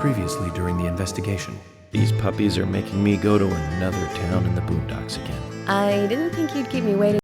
previously during the investigation. These puppies are making me go to another town in the boondocks again. I didn't think you'd keep me waiting.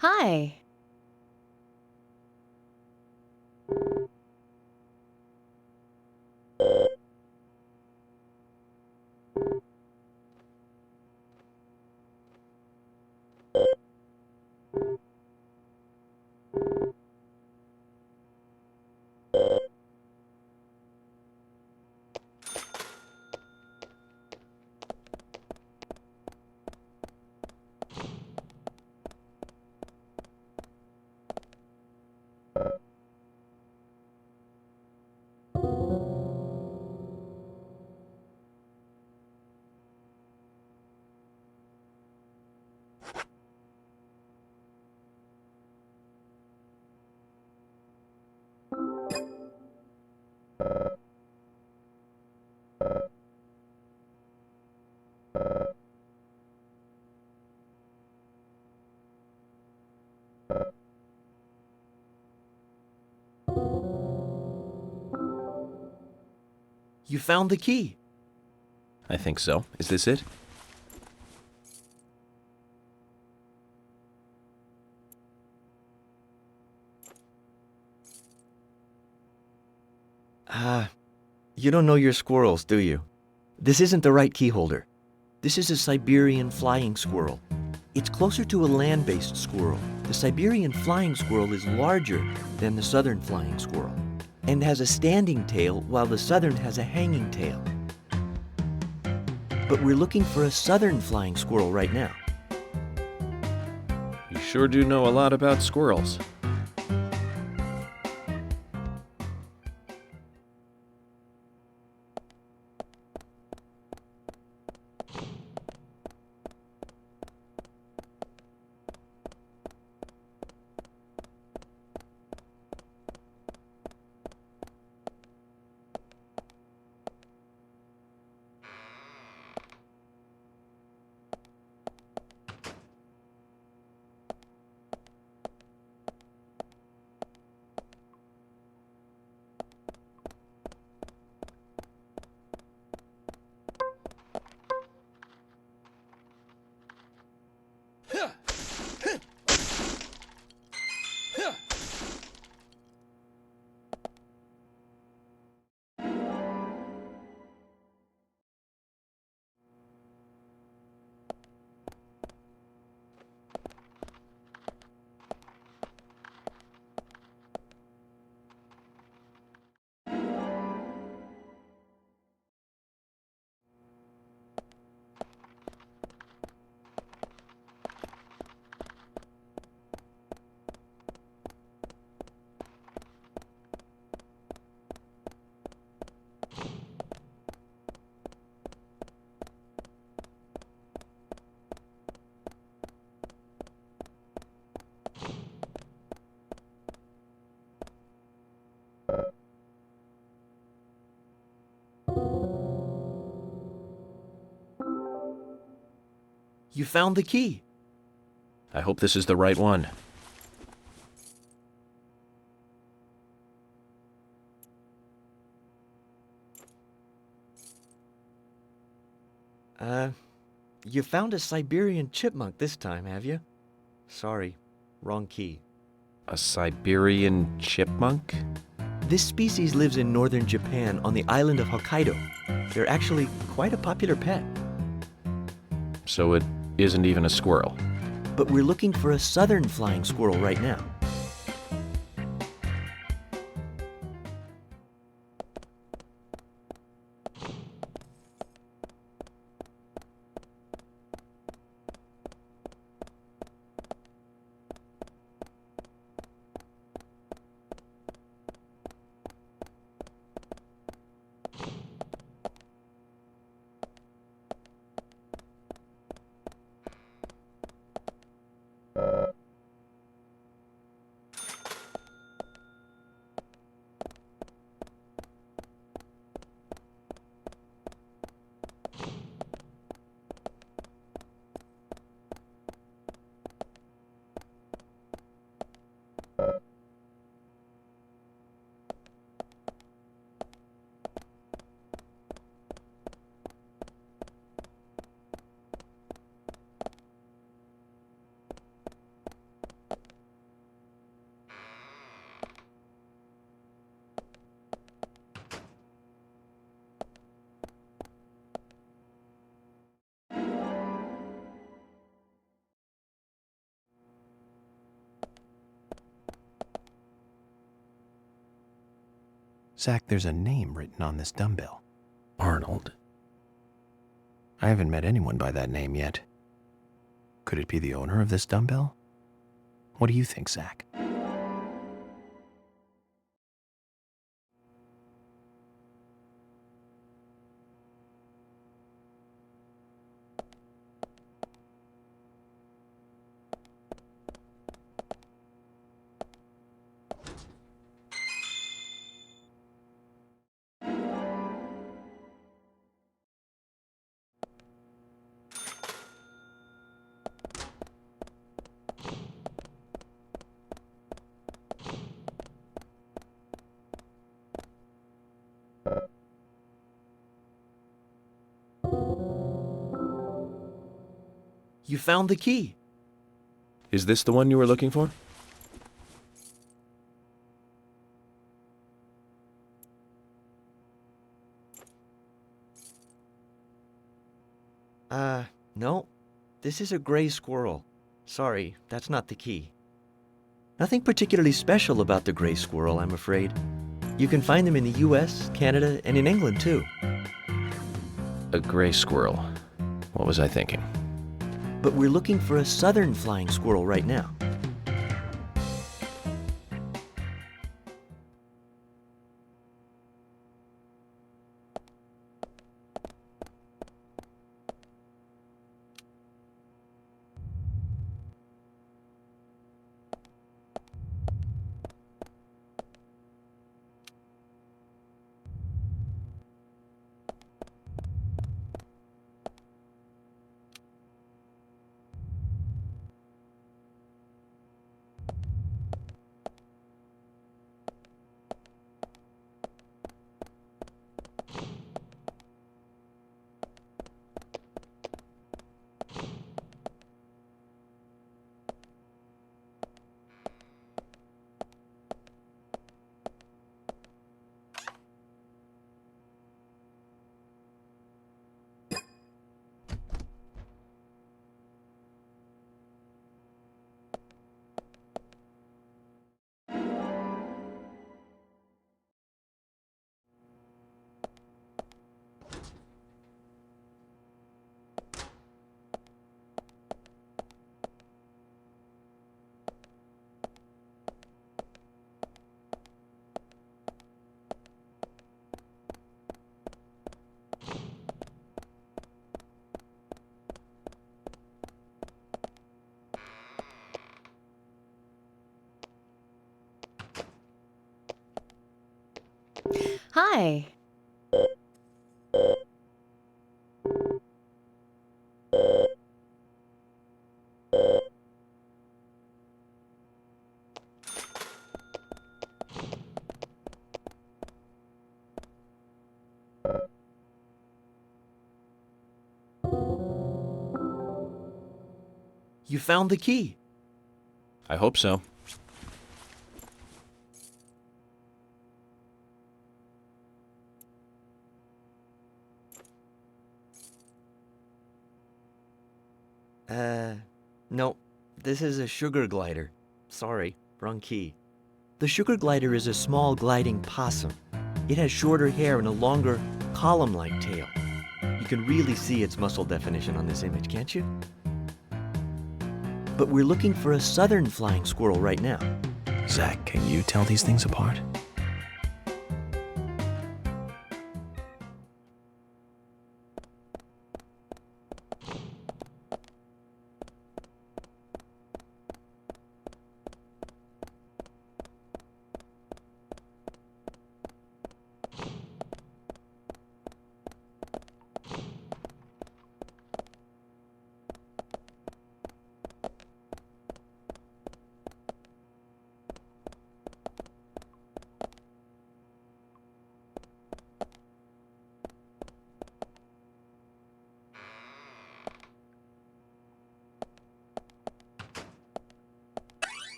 Hi. You found the key. I think so. Is this it? You don't know your squirrels, do you? This isn't the right key holder. This is a Siberian flying squirrel. It's closer to a land-based squirrel. The Siberian flying squirrel is larger than the southern flying squirrel and has a standing tail while the southern has a hanging tail. But we're looking for a southern flying squirrel right now. You sure do know a lot about squirrels. You found the key. I hope this is the right one. You found a Siberian chipmunk this time, have you? Sorry, wrong key. A Siberian chipmunk? This species lives in northern Japan on the island of Hokkaido. They're actually quite a popular pet. So it isn't even a squirrel. But we're looking for a southern flying squirrel right now. Zach, there's a name written on this dumbbell. Arnold. I haven't met anyone by that name yet. Could it be the owner of this dumbbell? What do you think, Zach? You found the key. Is this the one you were looking for? No. This is a gray squirrel. Sorry, that's not the key. Nothing particularly special about the gray squirrel, I'm afraid. You can find them in the US, Canada, and in England, too. A gray squirrel. What was I thinking? But we're looking for a southern flying squirrel right now. Hi. You found the key. I hope so. No. This is a sugar glider. Sorry, wrong key. The sugar glider is a small gliding possum. It has shorter hair and a longer, column-like tail. You can really see its muscle definition on this image, can't you? But we're looking for a southern flying squirrel right now. Zach, can you tell these things apart?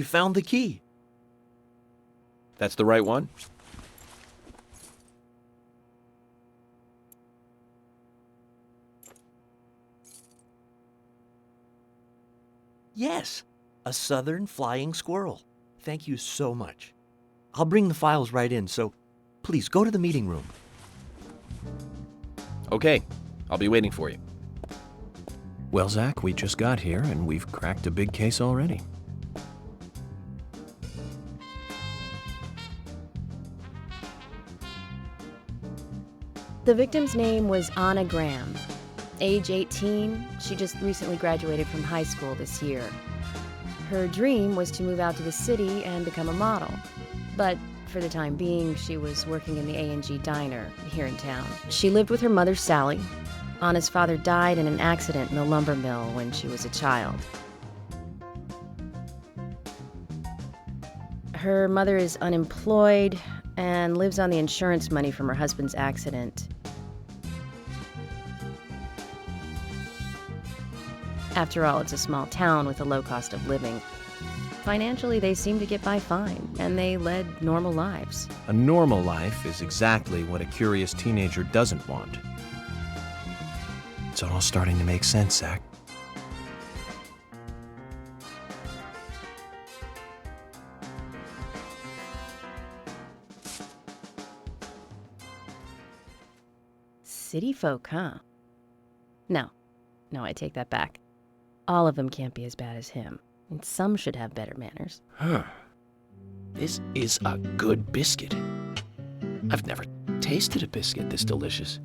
You found the key. That's the right one? Yes, a southern flying squirrel. Thank you so much. I'll bring the files right in, so please go to the meeting room. Okay, I'll be waiting for you. Well, Zach, we just got here and we've cracked a big case already. The victim's name was Anna Graham. Age 18, she just recently graduated from high school this year. Her dream was to move out to the city and become a model. But for the time being, she was working in the A&G diner here in town. She lived with her mother, Sally. Anna's father died in an accident in the lumber mill when she was a child. Her mother is unemployed and lives on the insurance money from her husband's accident. After all, it's a small town with a low cost of living. Financially, they seem to get by fine, and they led normal lives. A normal life is exactly what a curious teenager doesn't want. It's all starting to make sense, Zach. City folk, huh? No, I take that back. All of them can't be as bad as him, and some should have better manners. Huh. This is a good biscuit. I've never tasted a biscuit this delicious.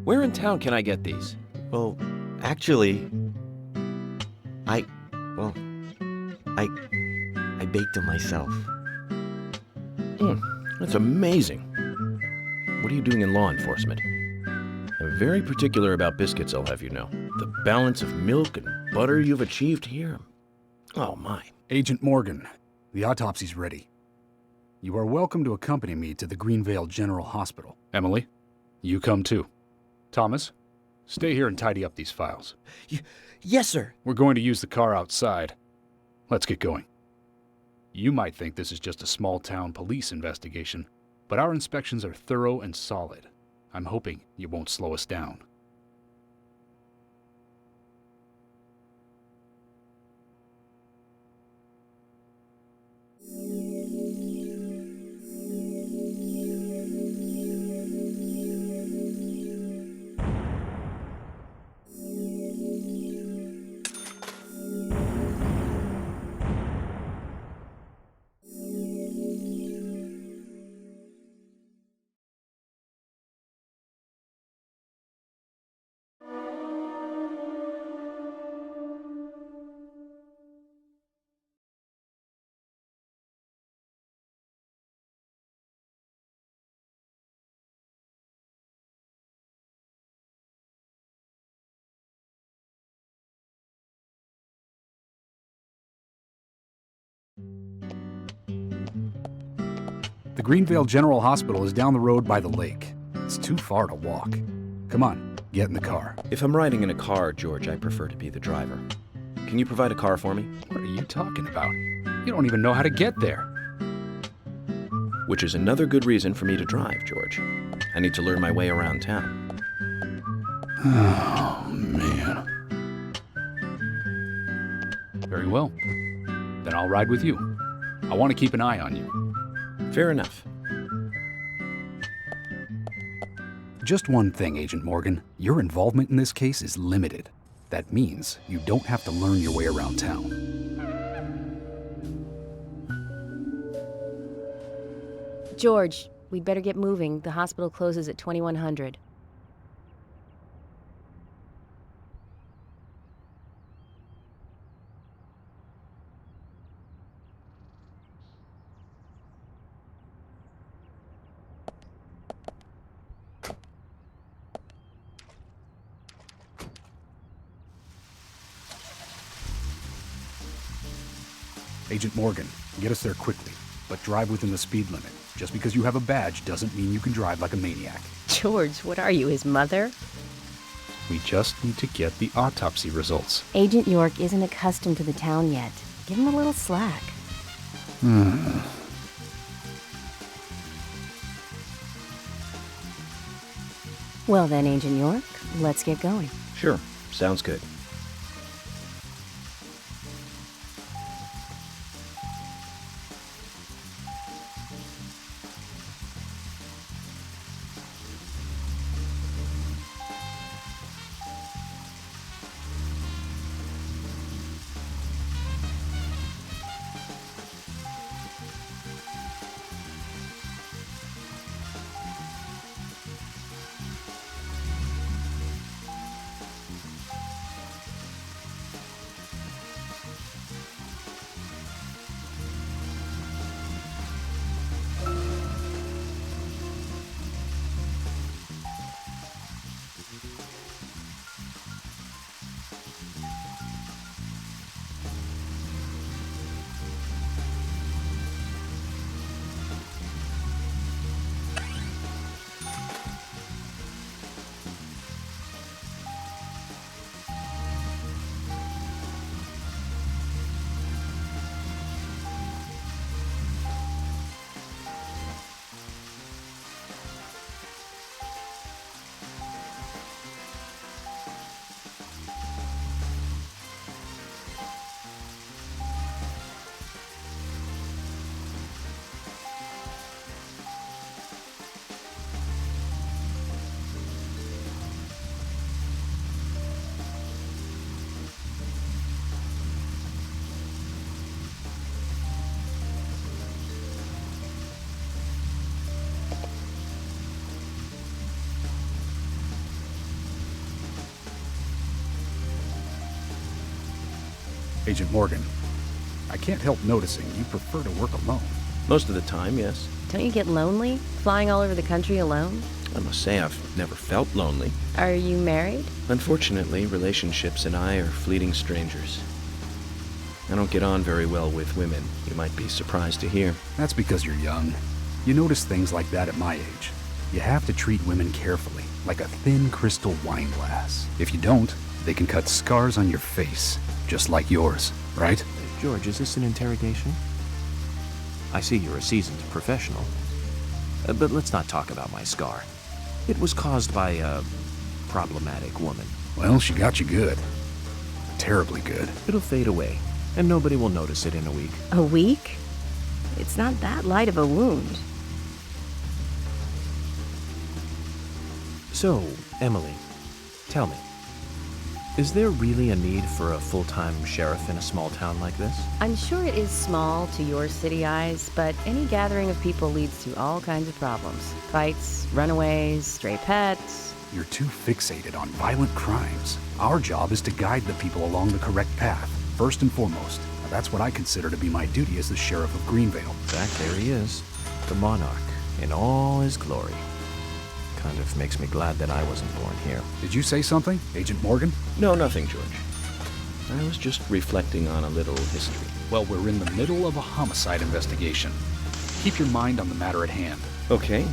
Where in town can I get these? Well, actually, I baked them myself. That's amazing. What are you doing in law enforcement? I'm very particular about biscuits, I'll have you know. The balance of milk and butter you've achieved here. Oh, my. Agent Morgan, the autopsy's ready. You are welcome to accompany me to the Greenvale General Hospital. Emily, you come too. Thomas, stay here and tidy up these files. Yes, sir. We're going to use the car outside. Let's get going. You might think this is just a small-town police investigation, but our inspections are thorough and solid. I'm hoping you won't slow us down. The Greenvale General Hospital is down the road by the lake. It's too far to walk. Come on, get in the car. If I'm riding in a car, George, I prefer to be the driver. Can you provide a car for me? What are you talking about? You don't even know how to get there. Which is another good reason for me to drive, George. I need to learn my way around town. Oh, man. Very well. Then I'll ride with you. I want to keep an eye on you. Fair enough. Just one thing, Agent Morgan. Your involvement in this case is limited. That means you don't have to learn your way around town. George, we'd better get moving. The hospital closes at 2100. Agent Morgan, get us there quickly, but drive within the speed limit. Just because you have a badge doesn't mean you can drive like a maniac. George, what are you, his mother? We just need to get the autopsy results. Agent York isn't accustomed to the town yet. Give him a little slack. Well then, Agent York, let's get going. Sure, sounds good. Agent Morgan, I can't help noticing you prefer to work alone. Most of the time, yes. Don't you get lonely, flying all over the country alone? I must say I've never felt lonely. Are you married? Unfortunately, relationships and I are fleeting strangers. I don't get on very well with women, you might be surprised to hear. That's because you're young. You notice things like that at my age. You have to treat women carefully, like a thin crystal wine glass. If you don't, they can cut scars on your face, just like yours, right? George, is this an interrogation? I see you're a seasoned professional. But let's not talk about my scar. It was caused by a problematic woman. Well, she got you good. Terribly good. It'll fade away, and nobody will notice it in a week. A week? It's not that light of a wound. So, Emily, tell me, is there really a need for a full-time sheriff in a small town like this? I'm sure it is small to your city eyes, but any gathering of people leads to all kinds of problems. Fights, runaways, stray pets. You're too fixated on violent crimes. Our job is to guide the people along the correct path, first and foremost. Now, that's what I consider to be my duty as the sheriff of Greenvale. In fact, there he is, the monarch, in all his glory. Kind of makes me glad that I wasn't born here. Did you say something, Agent Morgan? No, nothing, George. I was just reflecting on a little history. Well, we're in the middle of a homicide investigation. Keep your mind on the matter at hand. Okay,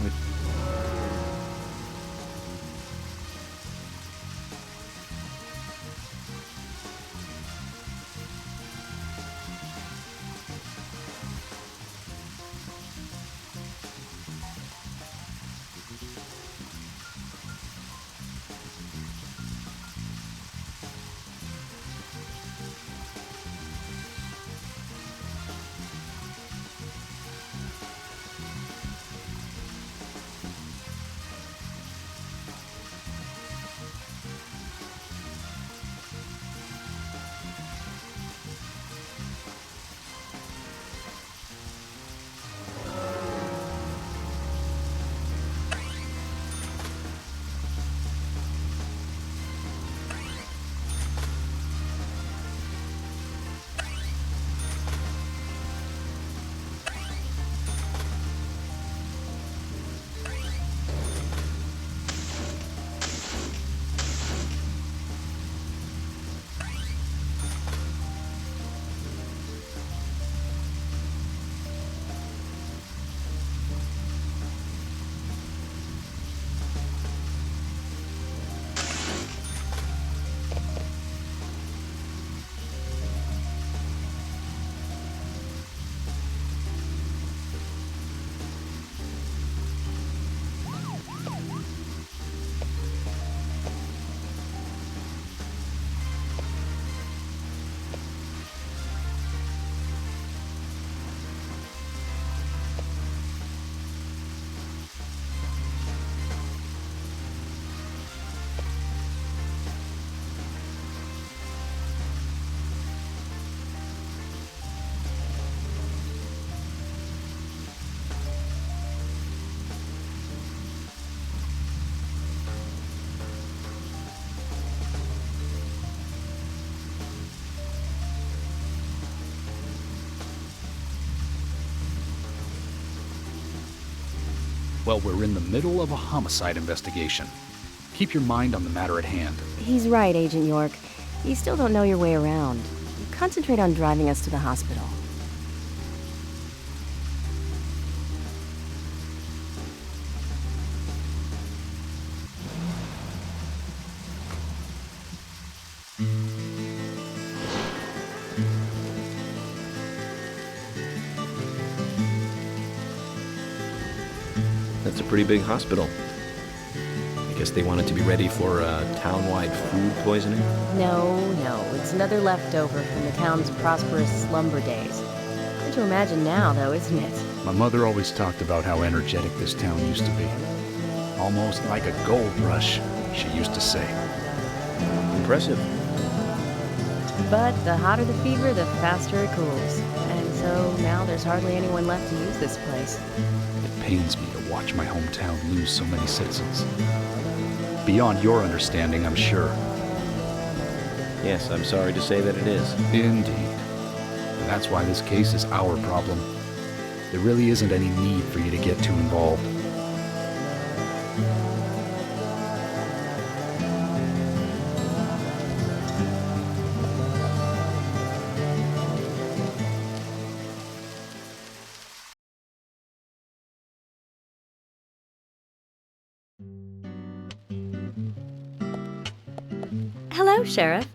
Well, we're in the middle of a homicide investigation. Keep your mind on the matter at hand. He's right, Agent York. You still don't know your way around. Concentrate on driving us to the hospital. That's a pretty big hospital. I guess they wanted to be ready for town-wide food poisoning? No, it's another leftover from the town's prosperous slumber days. Hard to imagine now, though, isn't it? My mother always talked about how energetic this town used to be. Almost like a gold rush, she used to say. Impressive. But the hotter the fever, the faster it cools. And so now there's hardly anyone left to use this place. It pains me to watch my hometown lose so many citizens. Beyond your understanding, I'm sure. Yes, I'm sorry to say that it is. Indeed. And that's why this case is our problem. There really isn't any need for you to get too involved. Hello, Sheriff.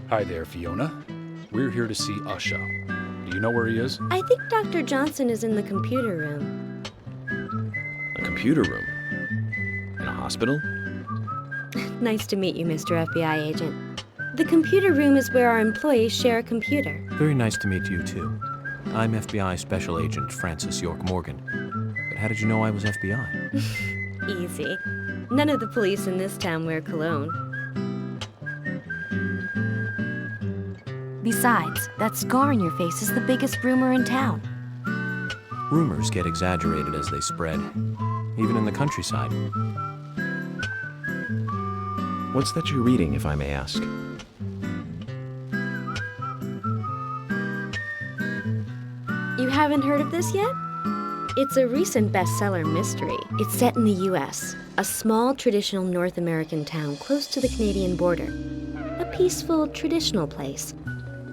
Hi there, Fiona. We're here to see Usha. Do you know where he is? I think Dr. Johnson is in the computer room. A computer room? In a hospital? Nice to meet you, Mr. FBI agent. The computer room is where our employees share a computer. Very nice to meet you, too. I'm FBI Special Agent Francis York Morgan. But how did you know I was FBI? Easy. None of the police in this town wear cologne. Besides, that scar on your face is the biggest rumor in town. Rumors get exaggerated as they spread, even in the countryside. What's that you're reading, if I may ask? You haven't heard of this yet? It's a recent bestseller mystery. It's set in the U.S., a small traditional North American town close to the Canadian border. A peaceful, traditional place.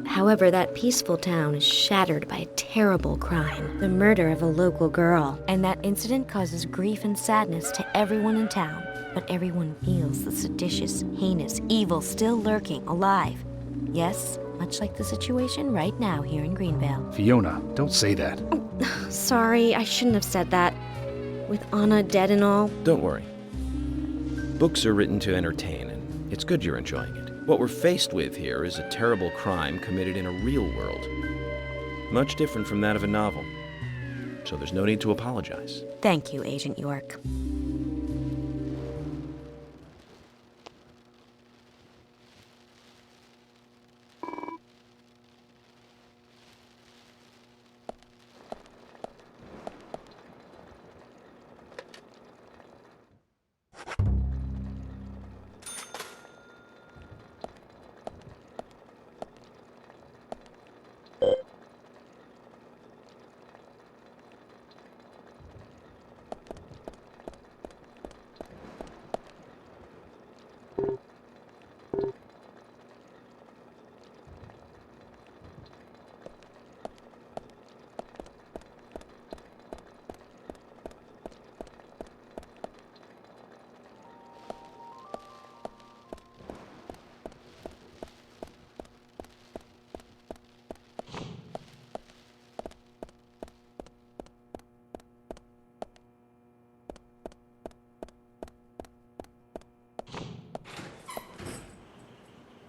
However, that peaceful town is shattered by a terrible crime, the murder of a local girl. And that incident causes grief and sadness to everyone in town. But everyone feels the seditious, heinous evil still lurking, alive. Yes, much like the situation right now here in Greenvale. Fiona, don't say that. Sorry, I shouldn't have said that. With Anna dead and all. Don't worry. Books are written to entertain, and it's good you're enjoying it. What we're faced with here is a terrible crime committed in a real world. Much different from that of a novel. So there's no need to apologize. Thank you, Agent York.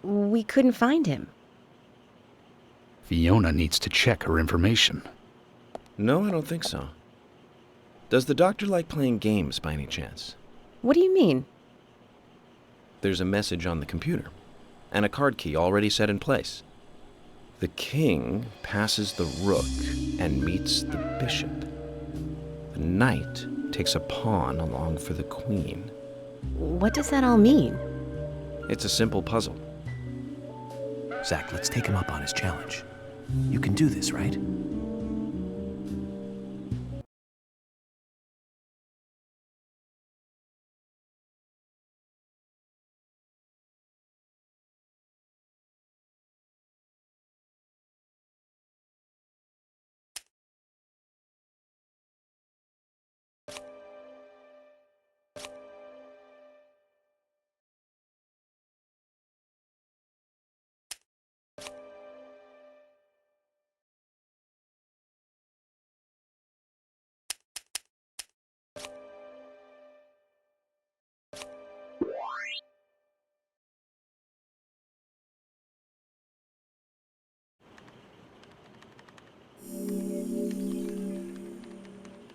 We couldn't find him. Fiona needs to check her information. No, I don't think so. Does the doctor like playing games by any chance? What do you mean? There's a message on the computer, and a card key already set in place. The king passes the rook and meets the bishop. The knight takes a pawn along for the queen. What does that all mean? It's a simple puzzle. Zach, let's take him up on his challenge. You can do this, right?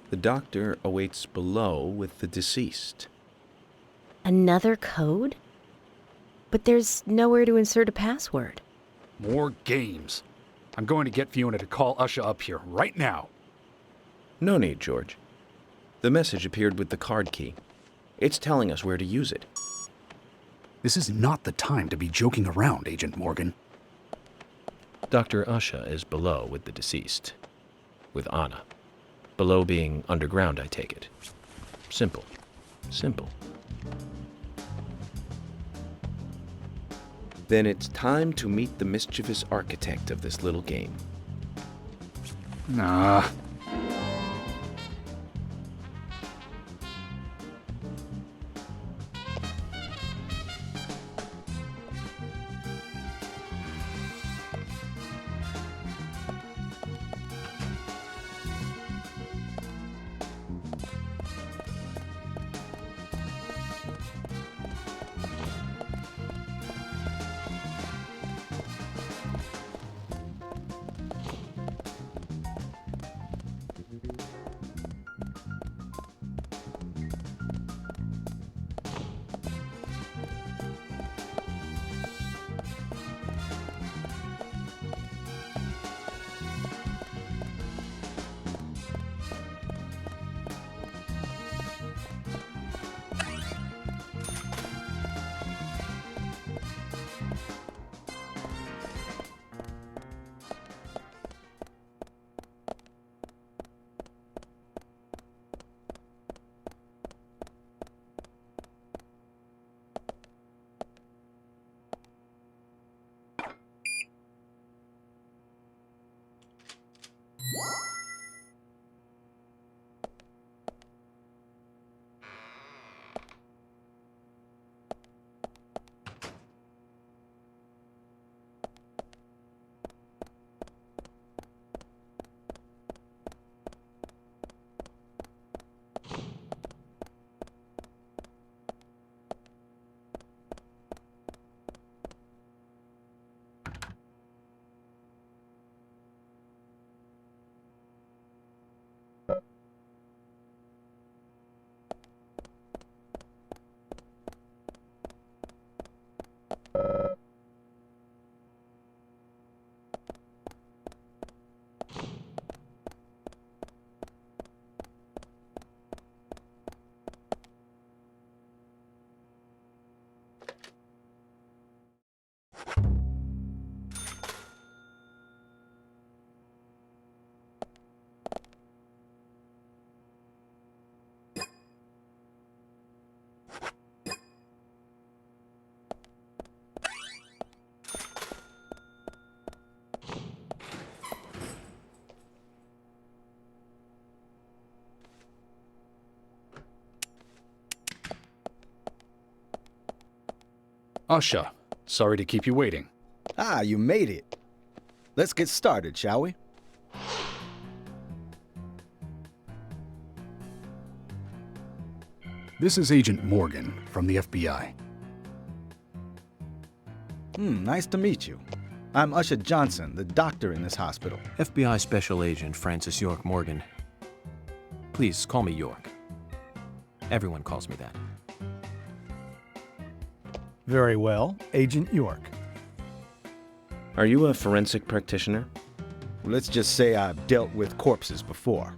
The doctor awaits below with the deceased. Another code? But there's nowhere to insert a password. More games. I'm going to get Fiona to call Usha up here right now. No need, George. The message appeared with the card key. It's telling us where to use it. This is not the time to be joking around, Agent Morgan. Dr. Usha is below with the deceased. With Anna. Below being underground, I take it. Simple. Simple. Then it's time to meet the mischievous architect of this little game. Nah. Usha, sorry to keep you waiting. Ah, you made it. Let's get started, shall we? This is Agent Morgan from the FBI. Nice to meet you. I'm Usha Johnson, the doctor in this hospital. FBI Special Agent Francis York Morgan. Please call me York. Everyone calls me that. Very well, Agent York. Are you a forensic practitioner? Let's just say I've dealt with corpses before.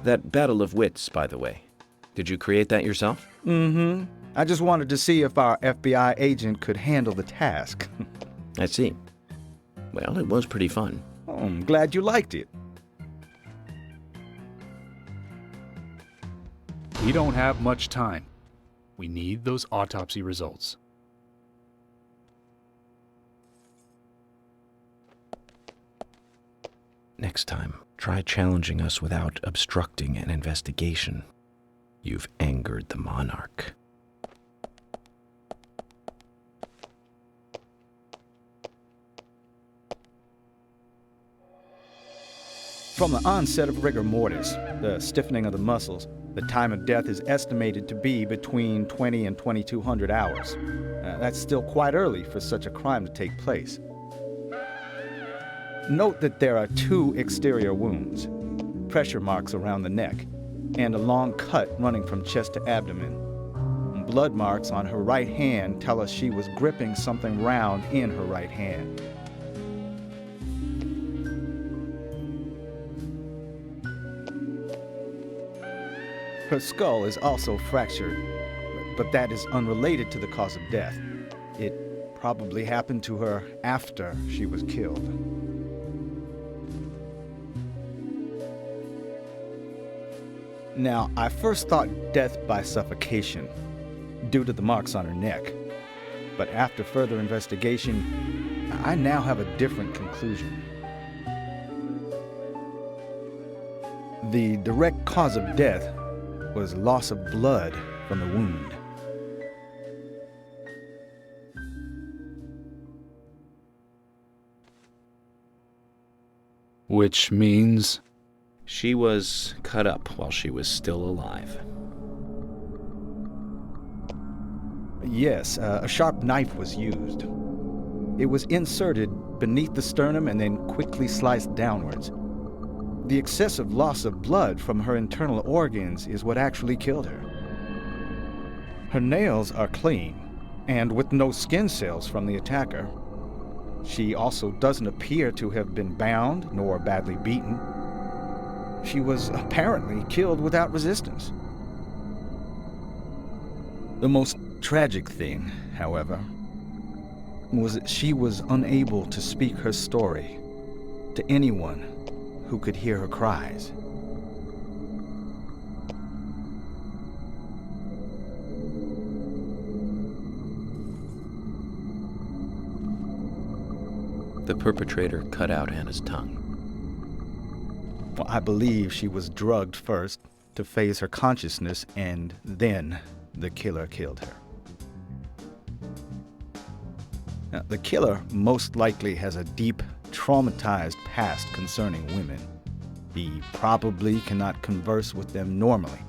That battle of wits, by the way. Did you create that yourself? I just wanted to see if our FBI agent could handle the task. I see. Well, it was pretty fun. Oh, I'm glad you liked it. We don't have much time. We need those autopsy results. Next time, try challenging us without obstructing an investigation. You've angered the monarch. From the onset of rigor mortis, the stiffening of the muscles, the time of death is estimated to be between 20 and 2200 hours. That's still quite early for such a crime to take place. Note that there are 2 exterior wounds, pressure marks around the neck, and a long cut running from chest to abdomen. Blood marks on her right hand tell us she was gripping something round in her right hand. Her skull is also fractured, but that is unrelated to the cause of death. It probably happened to her after she was killed. Now, I first thought death by suffocation, due to the marks on her neck. But after further investigation, I now have a different conclusion. The direct cause of death was loss of blood from the wound. Which means... She was cut up while she was still alive. Yes, a sharp knife was used. It was inserted beneath the sternum and then quickly sliced downwards. The excessive loss of blood from her internal organs is what actually killed her. Her nails are clean, and with no skin cells from the attacker. She also doesn't appear to have been bound nor badly beaten. She was apparently killed without resistance. The most tragic thing, however, was that she was unable to speak her story to anyone who could hear her cries. The perpetrator cut out Anna's tongue. Well, I believe she was drugged first to phase her consciousness, and then the killer killed her. Now, the killer most likely has a deep, traumatized past concerning women. He probably cannot converse with them normally.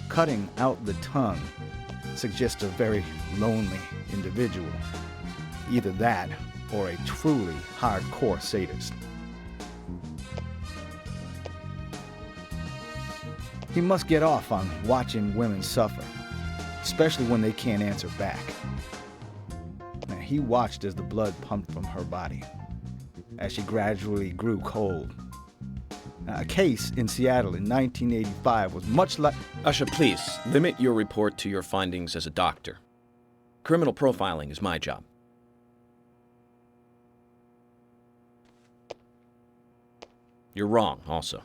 Cutting out the tongue suggests a very lonely individual. Either that or a truly hardcore sadist. He must get off on watching women suffer, especially when they can't answer back. Now, he watched as the blood pumped from her body, as she gradually grew cold. Now, a case in Seattle in 1985 was much like... Usha, please, limit your report to your findings as a doctor. Criminal profiling is my job. You're wrong, also.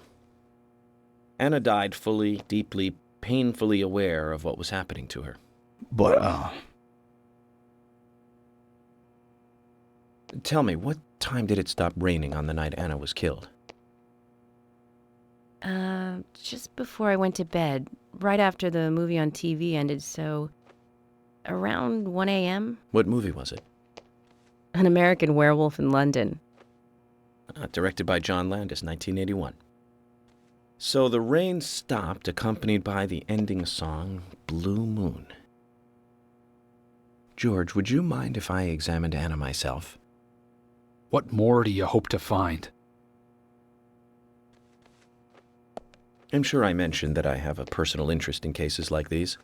Anna died fully, deeply, painfully aware of what was happening to her. But, Tell me, what time did it stop raining on the night Anna was killed? Just before I went to bed, right after the movie on TV ended, so around 1 a.m. What movie was it? An American Werewolf in London. Directed by John Landis, 1981. So the rain stopped, accompanied by the ending song, Blue Moon. George, would you mind if I examined Anna myself? What more do you hope to find? I'm sure I mentioned that I have a personal interest in cases like these.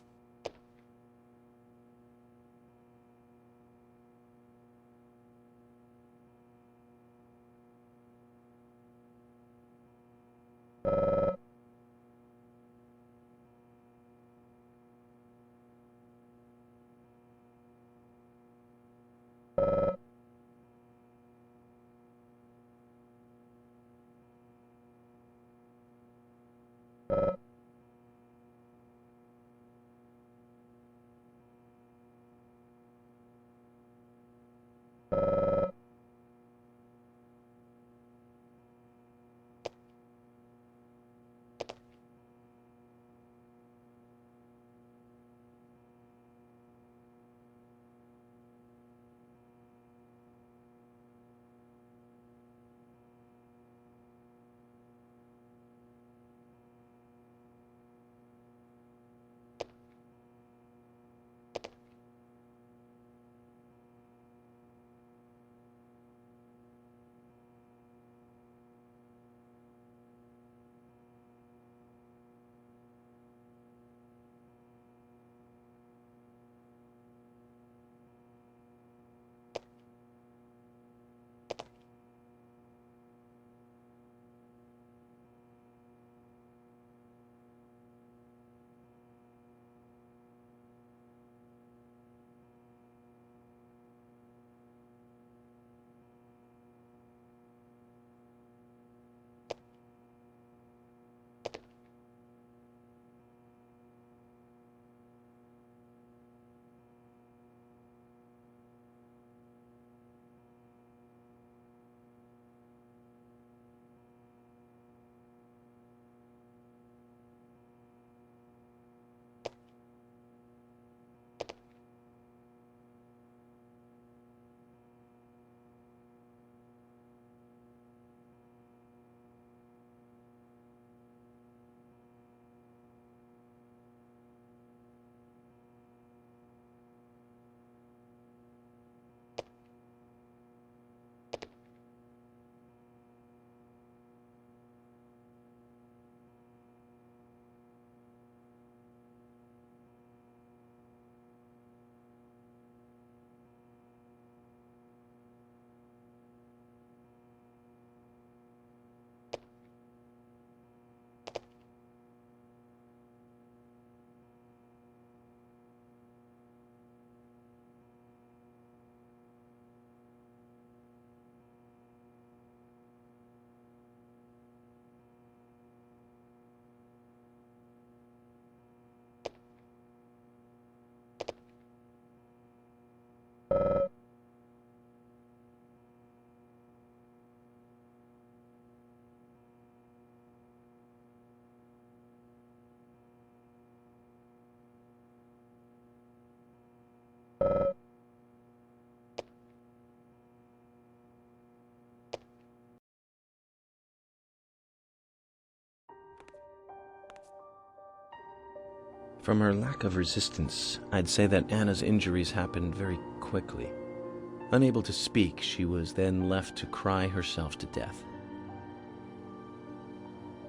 From her lack of resistance, I'd say that Anna's injuries happened very quickly. Unable to speak, she was then left to cry herself to death.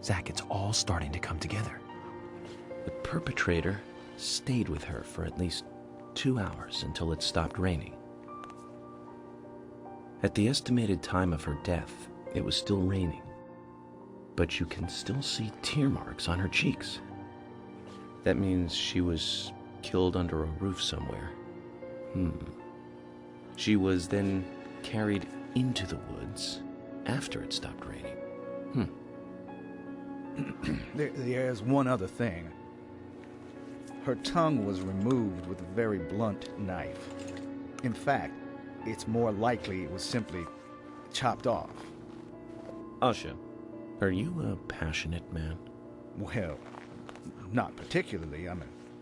Zach, it's all starting to come together. The perpetrator stayed with her for at least 2 hours until it stopped raining. At the estimated time of her death, it was still raining, but you can still see tear marks on her cheeks. That means she was killed under a roof somewhere. She was then carried into the woods after it stopped raining. There's one other thing. Her tongue was removed with a very blunt knife. In fact, it's more likely it was simply chopped off. Asha, are you a passionate man? Well, not particularly,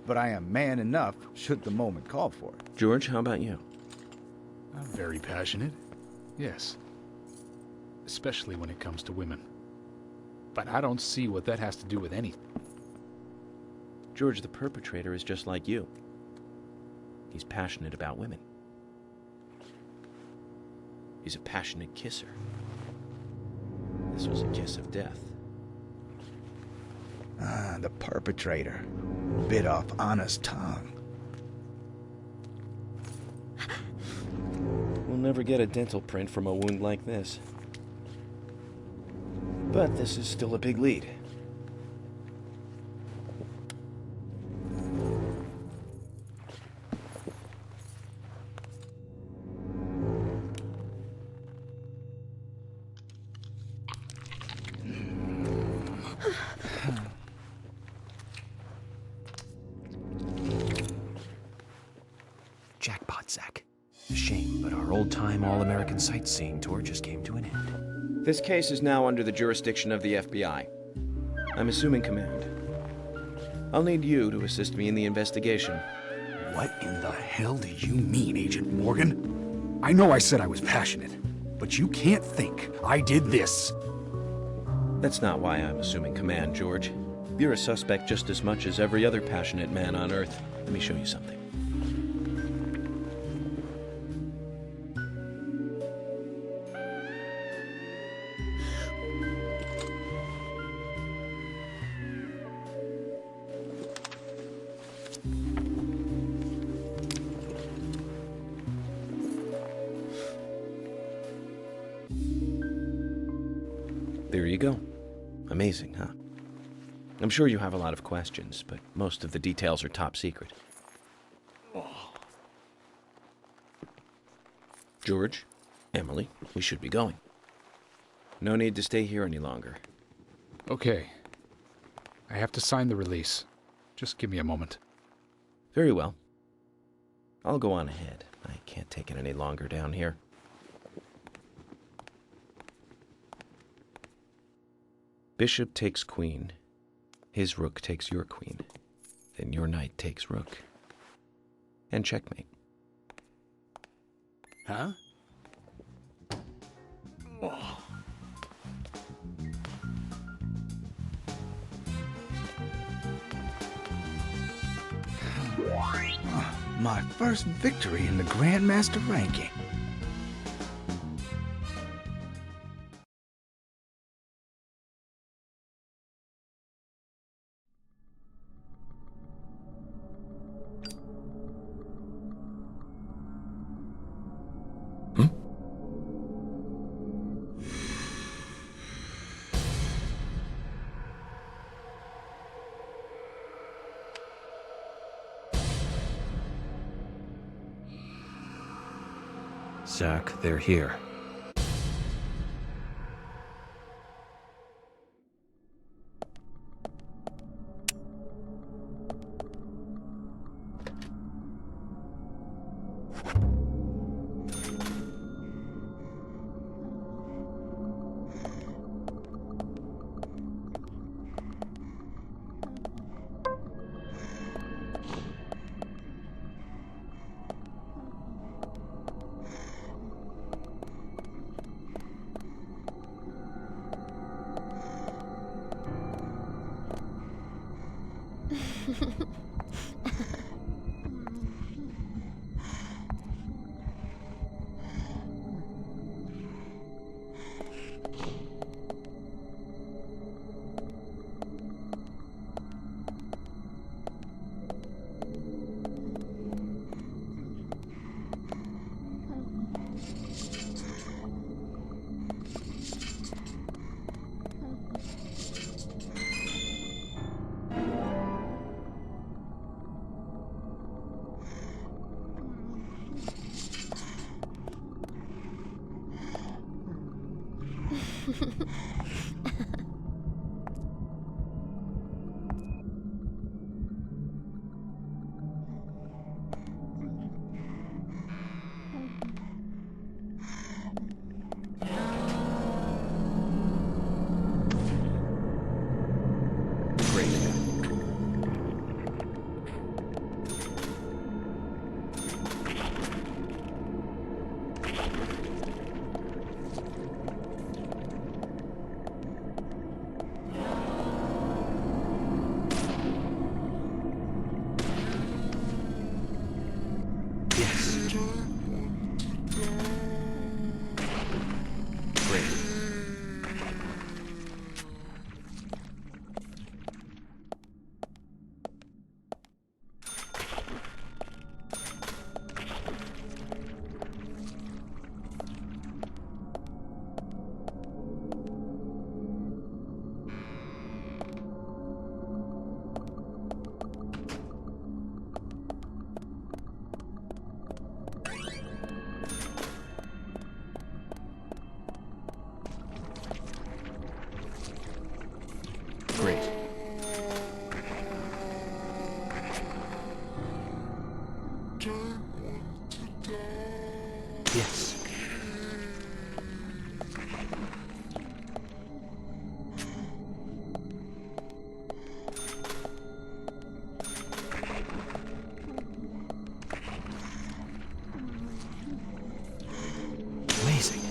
but I am man enough should the moment call for it. George, how about you? I'm very passionate. Yes. Especially when it comes to women. But I don't see what that has to do with anything. George, the perpetrator is just like you. He's passionate about women. He's a passionate kisser. This was a kiss of death. The perpetrator bit off Anna's tongue. We'll never get a dental print from a wound like this. But this is still a big lead. Jackpot, Zach. A shame, but our old-time all-American sightseeing tour just came to an end. This case is now under the jurisdiction of the FBI. I'm assuming command. I'll need you to assist me in the investigation. What in the hell do you mean, Agent Morgan? I know I said I was passionate, but you can't think I did this. That's not why I'm assuming command, George. You're a suspect just as much as every other passionate man on Earth. Let me show you something. There you go. Amazing, huh? I'm sure you have a lot of questions, but most of the details are top secret. George, Emily, we should be going. No need to stay here any longer. Okay. I have to sign the release. Just give me a moment. Very well. I'll go on ahead. I can't take it any longer down here. Bishop takes queen. His rook takes your queen. Then your knight takes rook. And checkmate. Huh? My first victory in the Grandmaster ranking. Zach, they're here. Great. Yes. Amazing.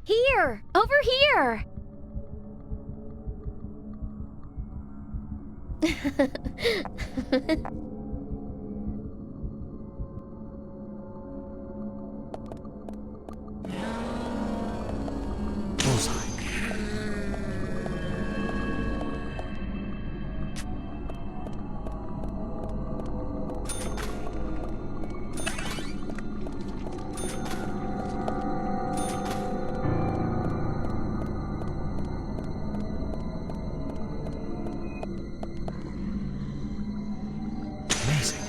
Here! Over here! Bullseye. Amazing.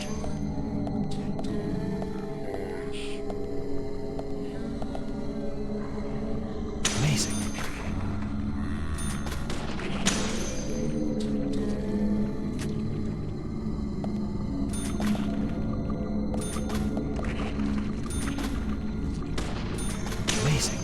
Amazing. Amazing.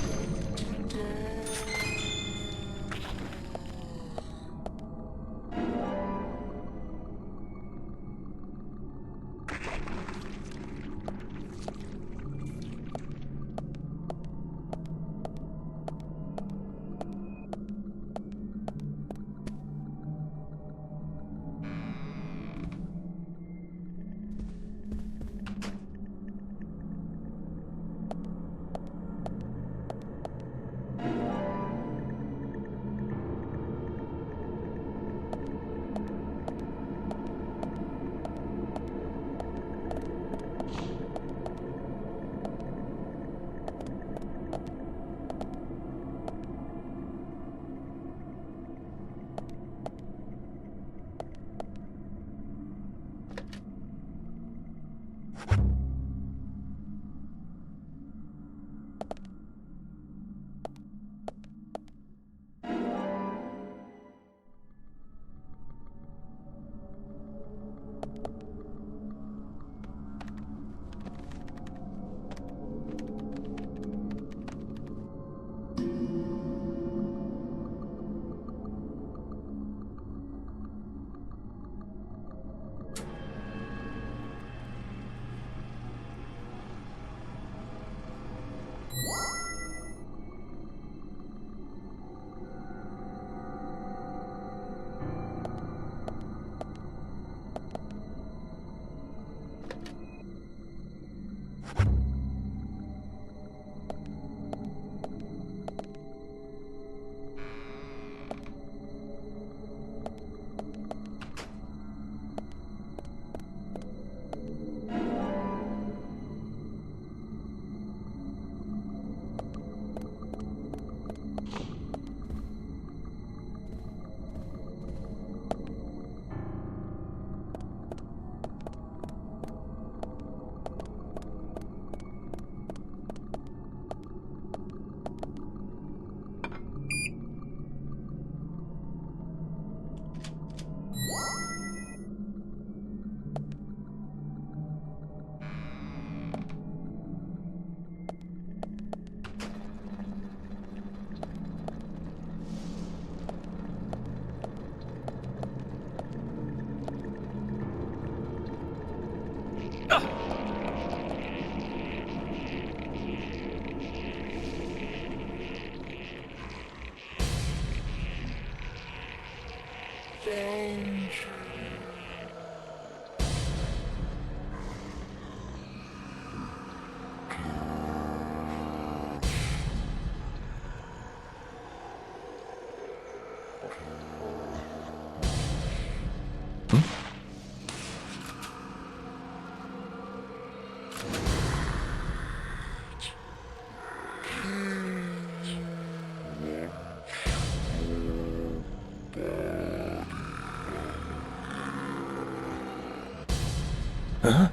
Huh?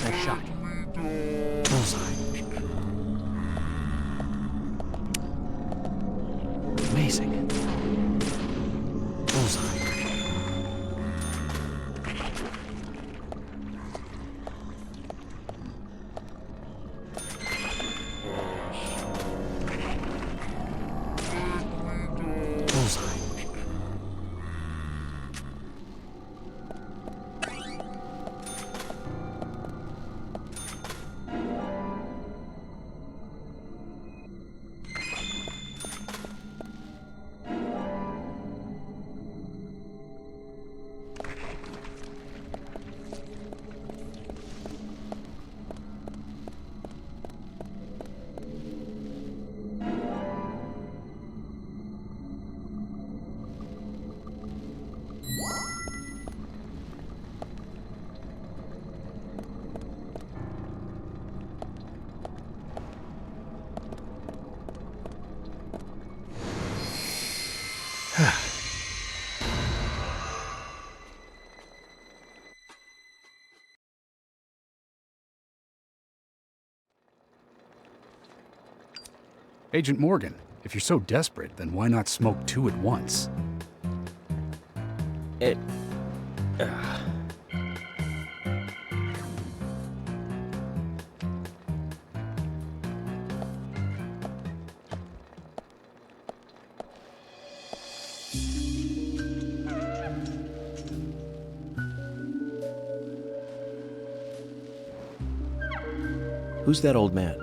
Nice shot. Bullseye. Amazing. Bullseye. Bullseye. Agent Morgan, if you're so desperate, then why not smoke two at once? It. Who's that old man?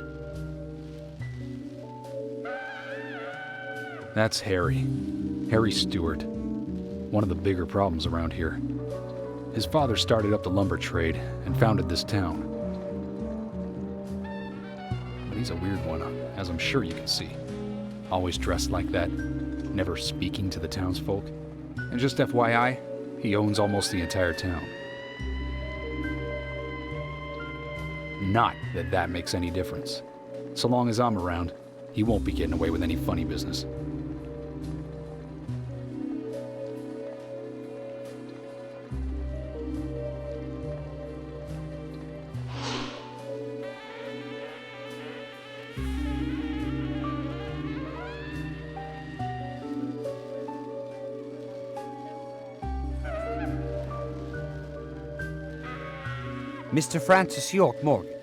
That's Harry. Harry Stewart. One of the bigger problems around here. His father started up the lumber trade and founded this town. But he's a weird one, as I'm sure you can see. Always dressed like that, never speaking to the townsfolk. And just FYI, he owns almost the entire town. Not that that makes any difference. So long as I'm around, he won't be getting away with any funny business. Mr. Francis York Morgan,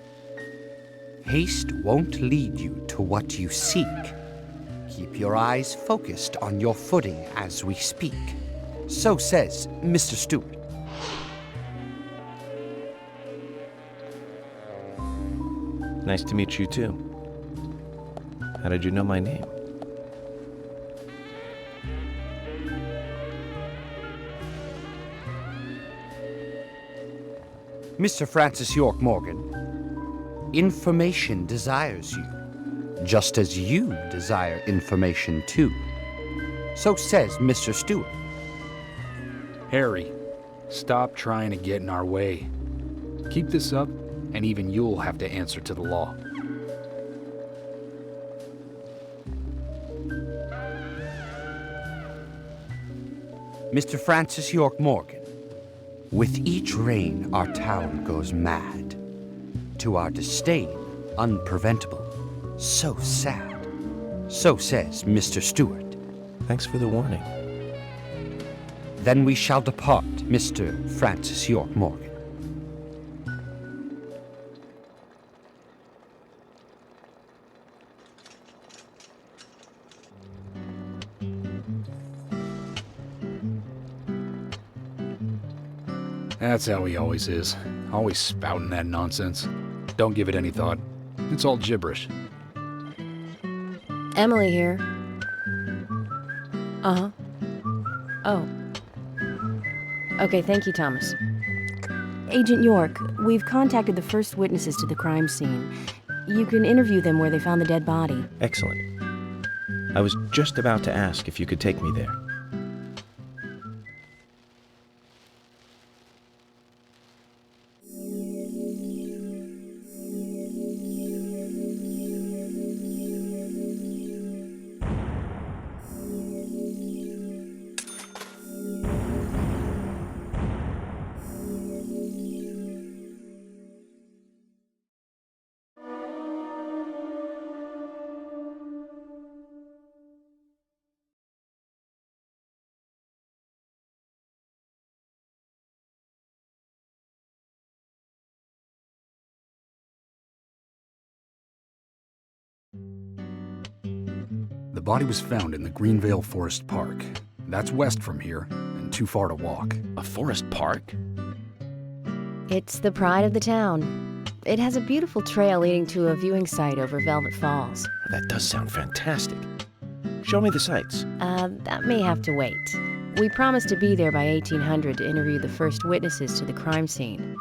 haste won't lead you to what you seek. Keep your eyes focused on your footing as we speak. So says Mr. Stewart. Nice to meet you, too. How did you know my name? Mr. Francis York Morgan, information desires you, just as you desire information too. So says Mr. Stewart. Harry, stop trying to get in our way. Keep this up, and even you'll have to answer to the law. Mr. Francis York Morgan, with each rain our town goes mad. To our disdain, unpreventable. So sad. So says Mr. Stewart. Thanks for the warning. Then we shall depart, Mr. Francis York Morgan. That's how he always is. Always spouting that nonsense. Don't give it any thought. It's all gibberish. Emily here. Uh-huh. Oh. Okay, thank you, Thomas. Agent York, we've contacted the first witnesses to the crime scene. You can interview them where they found the dead body. Excellent. I was just about to ask if you could take me there. body was found in the Greenvale Forest Park. That's west from here, and too far to walk. A forest park? It's the pride of the town. It has a beautiful trail leading to a viewing site over Velvet Falls. That does sound fantastic. Show me the sights. That may have to wait. We promised to be there by 1800 to interview the first witnesses to the crime scene.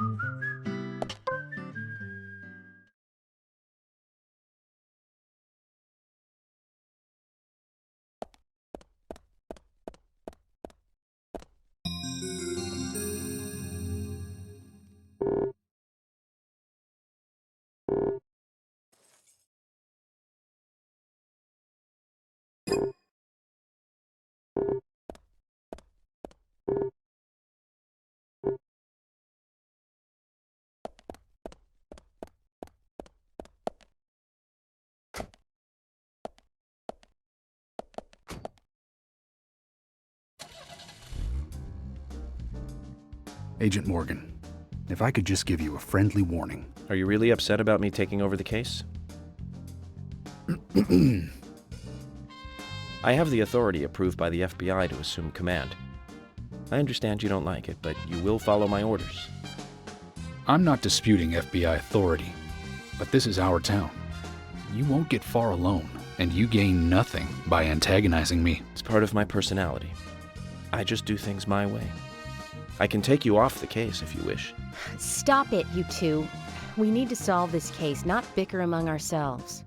Agent Morgan, if I could just give you a friendly warning. Are you really upset about me taking over the case? I have the authority approved by the FBI to assume command. I understand you don't like it, but you will follow my orders. I'm not disputing FBI authority, but this is our town. You won't get far alone, and you gain nothing by antagonizing me. It's part of my personality. I just do things my way. I can take you off the case if you wish. Stop it, you two. We need to solve this case, not bicker among ourselves.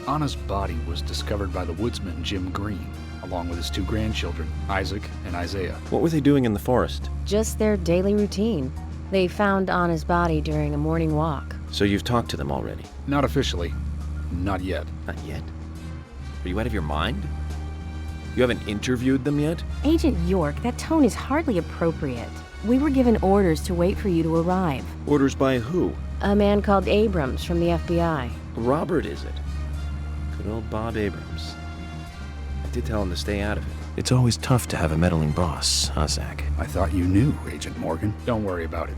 Anna's body was discovered by the woodsman Jim Green, along with his 2 grandchildren, Isaac and Isaiah. What were they doing in the forest? Just their daily routine. They found Anna's body during a morning walk. So you've talked to them already? Not officially. Not yet. Not yet? Are you out of your mind? You haven't interviewed them yet? Agent York, that tone is hardly appropriate. We were given orders to wait for you to arrive. Orders by who? A man called Abrams from the FBI. Robert, is it? Good old Bob Abrams. I did tell him to stay out of it. It's always tough to have a meddling boss, huh, Zach? I thought you knew, Agent Morgan. Don't worry about it.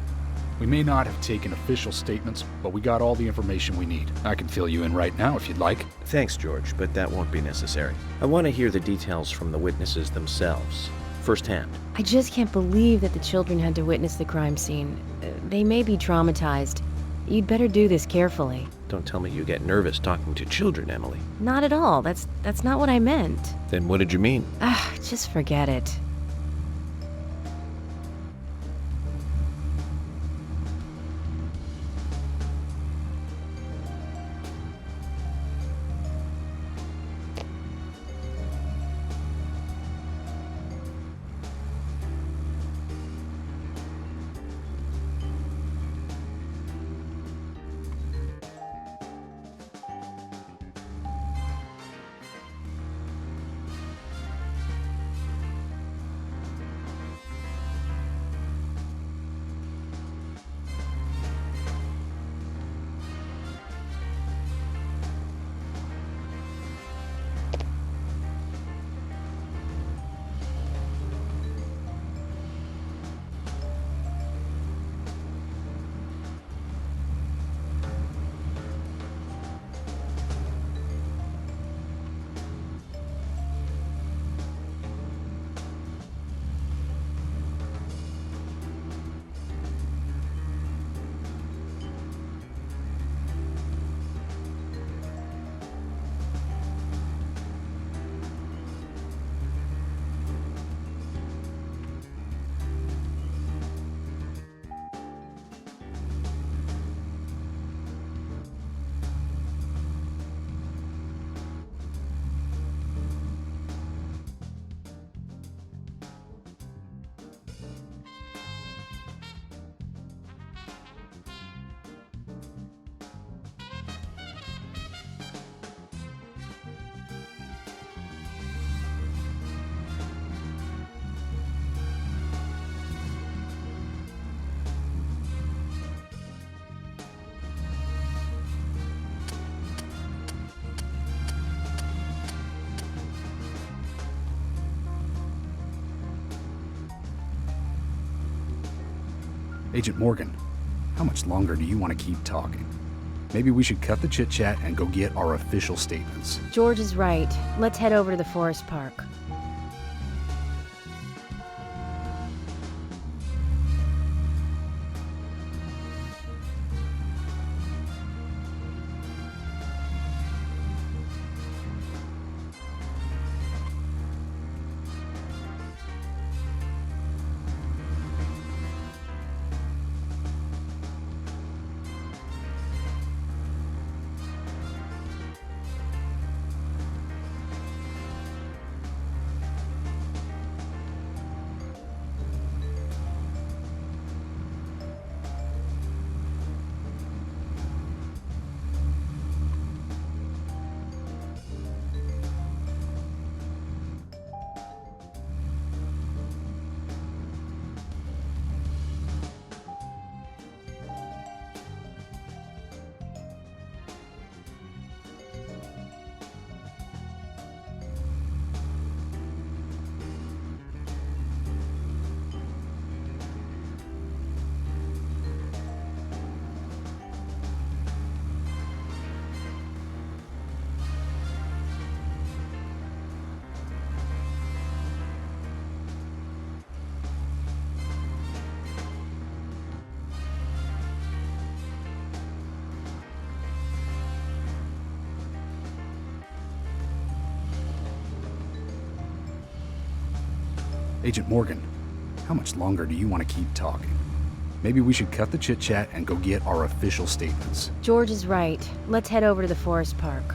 We may not have taken official statements, but we got all the information we need. I can fill you in right now if you'd like. Thanks, George, but that won't be necessary. I want to hear the details from the witnesses themselves, firsthand. I just can't believe that the children had to witness the crime scene. They may be traumatized. You'd better do this carefully. Don't tell me you get nervous talking to children, Emily. Not at all. That's not what I meant. Then what did you mean? Just forget it. Agent Morgan, how much longer do you want to keep talking? Maybe we should cut the chit-chat and go get our official statements. George is right. Let's head over to the forest park. Agent Morgan, how much longer do you want to keep talking? Maybe we should cut the chit-chat and go get our official statements. George is right. Let's head over to the forest park.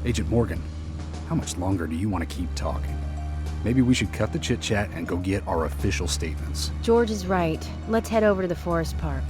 Agent Morgan, how much longer do you want to keep talking? Maybe we should cut the chit-chat and go get our official statements. George is right. Let's head over to the forest park.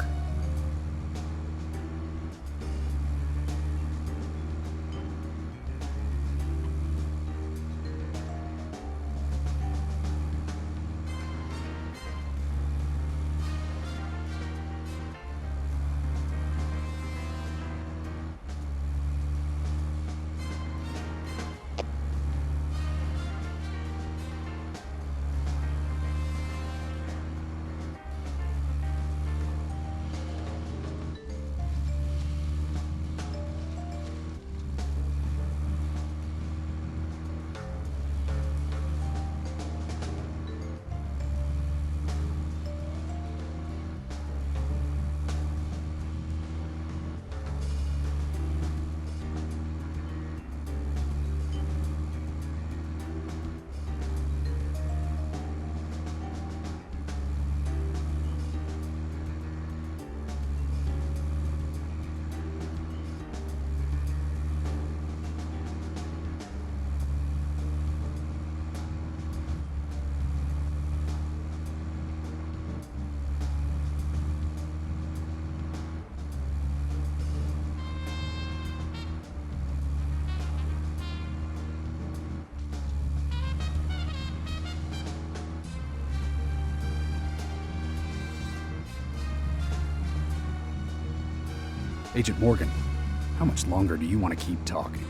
Agent Morgan, how much longer do you want to keep talking?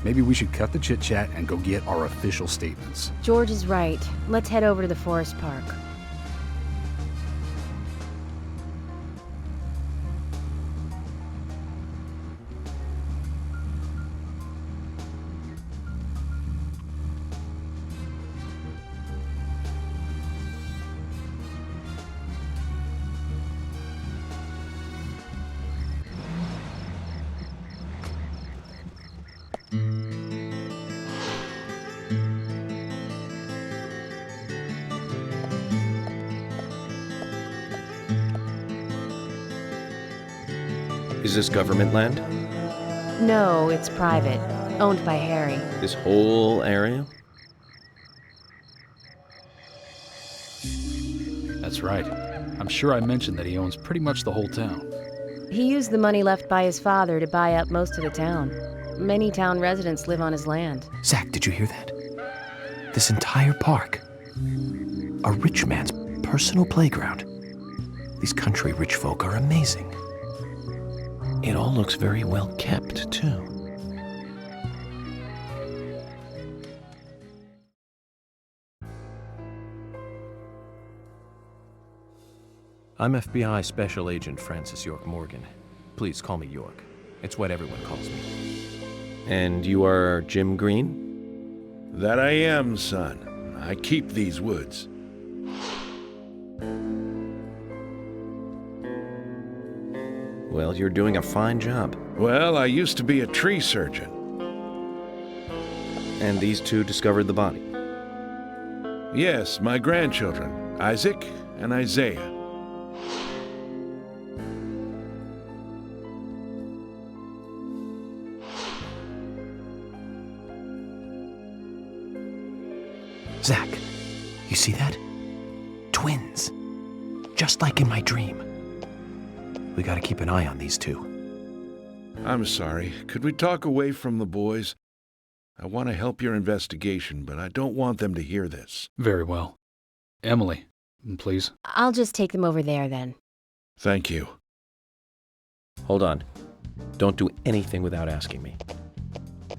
Maybe we should cut the chit-chat and go get our official statements. George is right. Let's head over to the forest park. Is this government land? No, it's private. Owned by Harry. This whole area? That's right. I'm sure I mentioned that he owns pretty much the whole town. He used the money left by his father to buy up most of the town. Many town residents live on his land. Zach, did you hear that? This entire park. A rich man's personal playground. These country rich folk are amazing. It all looks very well kept, too. I'm FBI Special Agent Francis York Morgan. Please call me York. It's what everyone calls me. And you are Jim Green? That I am, son. I keep these woods. Well, you're doing a fine job. Well, I used to be a tree surgeon. And these two discovered the body? Yes, my grandchildren, Isaac and Isaiah. Zach, you see that? Twins. Just like in my dream. We gotta keep an eye on these two. I'm sorry. Could we talk away from the boys? I want to help your investigation, but I don't want them to hear this. Very well. Emily, please. I'll just take them over there then. Thank you. Hold on. Don't do anything without asking me.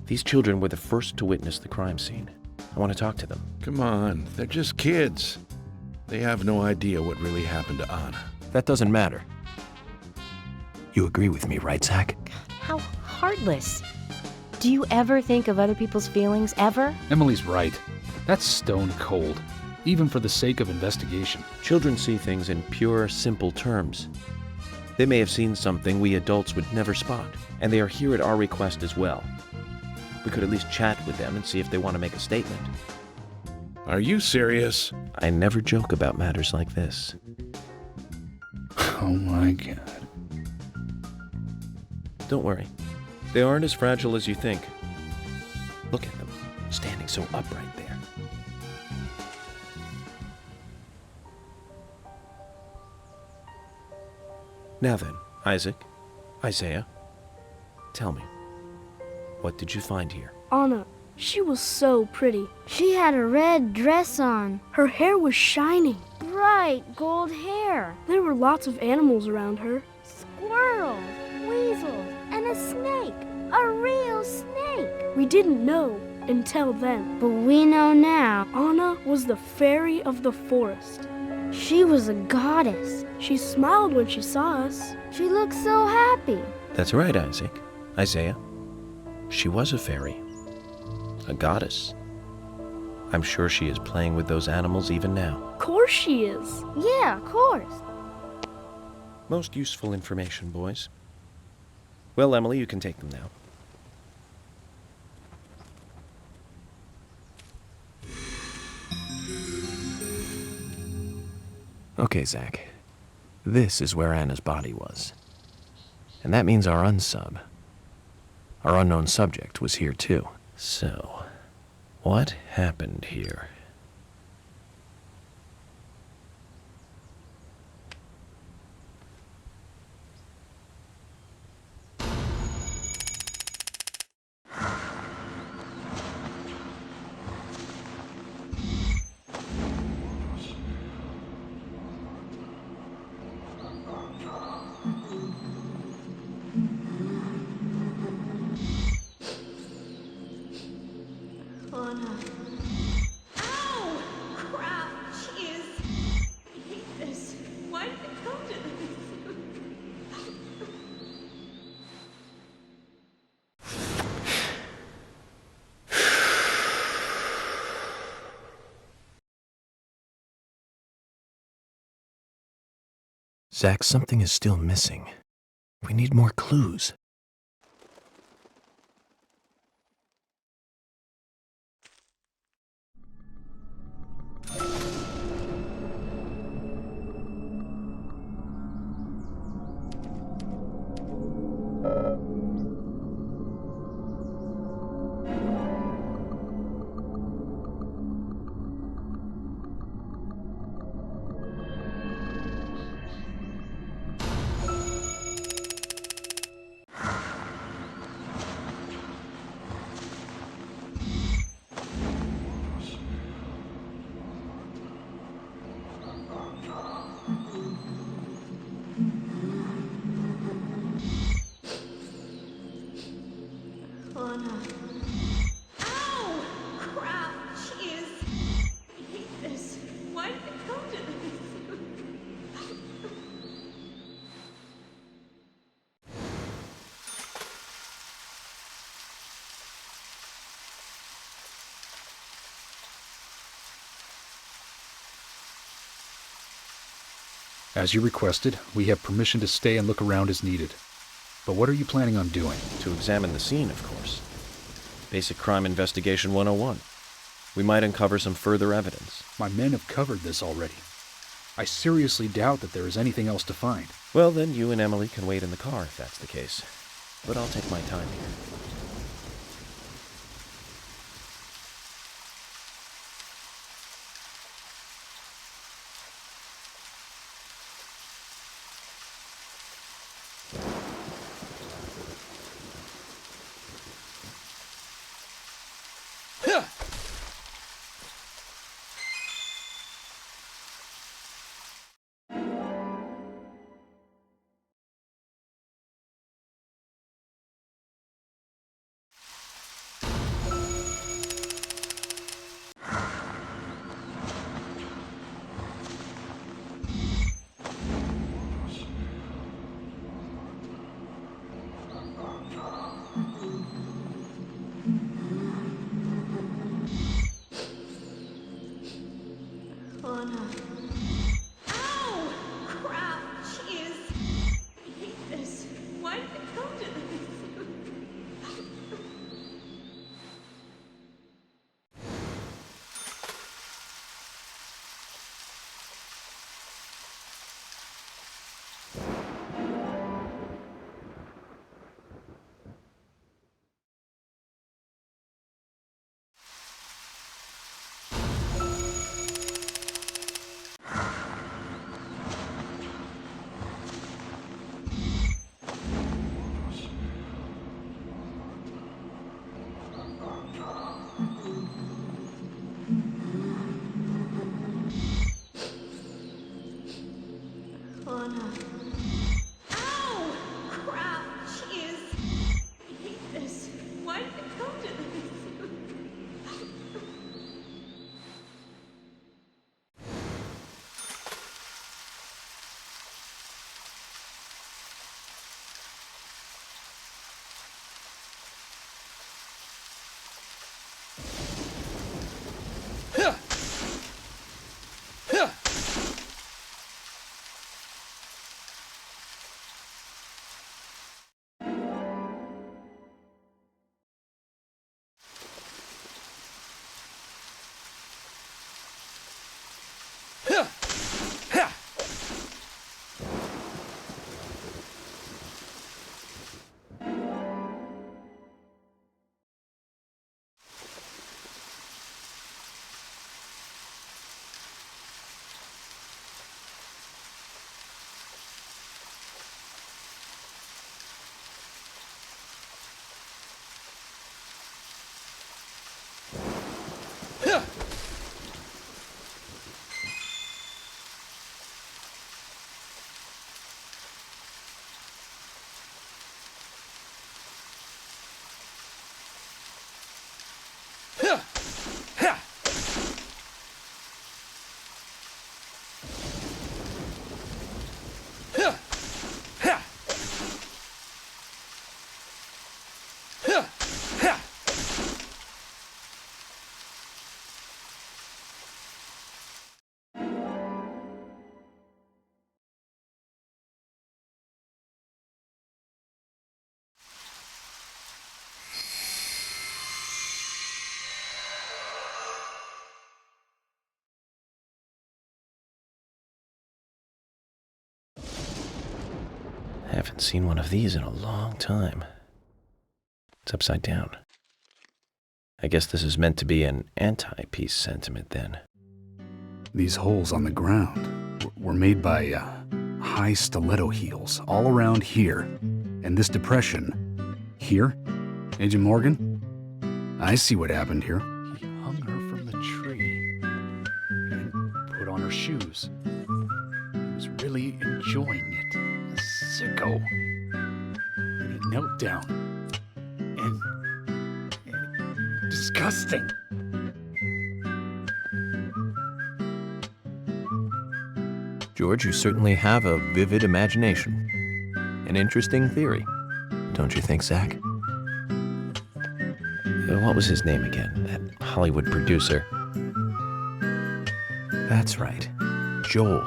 These children were the first to witness the crime scene. I want to talk to them. Come on, they're just kids. They have no idea what really happened to Anna. That doesn't matter. You agree with me, right, Zach? How heartless. Do you ever think of other people's feelings, ever? Emily's right. That's stone cold, even for the sake of investigation. Children see things in pure, simple terms. They may have seen something we adults would never spot, and they are here at our request as well. We could at least chat with them and see if they want to make a statement. Are you serious? I never joke about matters like this. Oh my God. Don't worry. They aren't as fragile as you think. Look at them, standing so upright there. Now then, Isaac, Isaiah, tell me, what did you find here? Anna, she was so pretty. She had a red dress on. Her hair was shining. Bright gold hair. There were lots of animals around her. Squirrels, weasels, and a snake. A real snake. We didn't know until then. But we know now. Anna was the fairy of the forest. She was a goddess. She smiled when she saw us. She looked so happy. That's right, Isaac. Isaiah. She was a fairy. A goddess. I'm sure she is playing with those animals even now. Of course she is. Yeah, of course. Most useful information, boys. Well, Emily, you can take them now. Okay, Zach. This is where Anna's body was. And that means our unsub, our unknown subject, was here too. So, what happened here? Zach, something is still missing. We need more clues. As you requested, we have permission to stay and look around as needed. But what are you planning on doing? To examine the scene, of course. Basic Crime Investigation 101. We might uncover some further evidence. My men have covered this already. I seriously doubt that there is anything else to find. Well, then you and Emily can wait in the car if that's the case. But I'll take my time here. haven't seen one of these in a long time. It's upside down. I guess this is meant to be an anti-peace sentiment then. These holes on the ground were made by high stiletto heels all around here. And this depression here, Agent Morgan, I see what happened here. He hung her from the tree and put on her shoes. He was really enjoying it. A sicko. And he knelt down. And disgusting. George, you certainly have a vivid imagination. An interesting theory, don't you think, Zach? What was his name again? That Hollywood producer. That's right. Joel.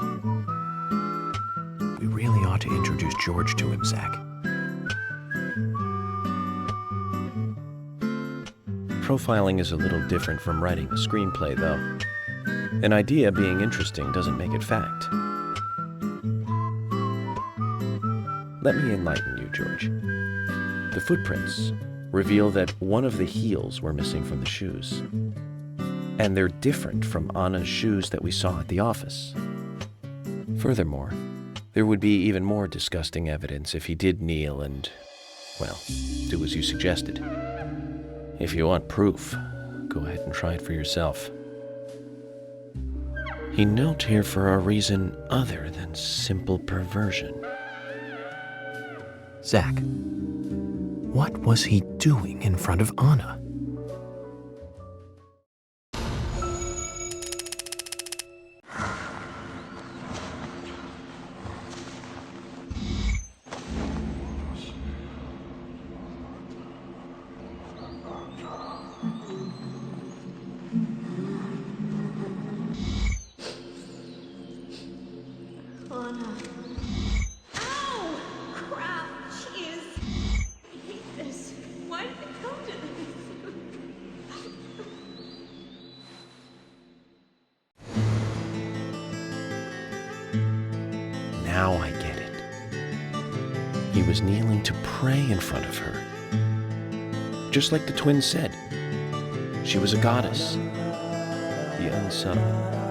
We really ought to introduce George to him, Zach. Profiling is a little different from writing a screenplay, though. An idea being interesting doesn't make it fact. Let me enlighten you, George. The footprints reveal that one of the heels were missing from the shoes. And they're different from Anna's shoes that we saw at the office. Furthermore, there would be even more disgusting evidence if he did kneel and, well, do as you suggested. If you want proof, go ahead and try it for yourself. He knelt here for a reason other than simple perversion. Zach, what was he doing in front of Anna? Now I get it. He was kneeling to pray in front of her. Just like the twins said. She was a goddess. The unsub,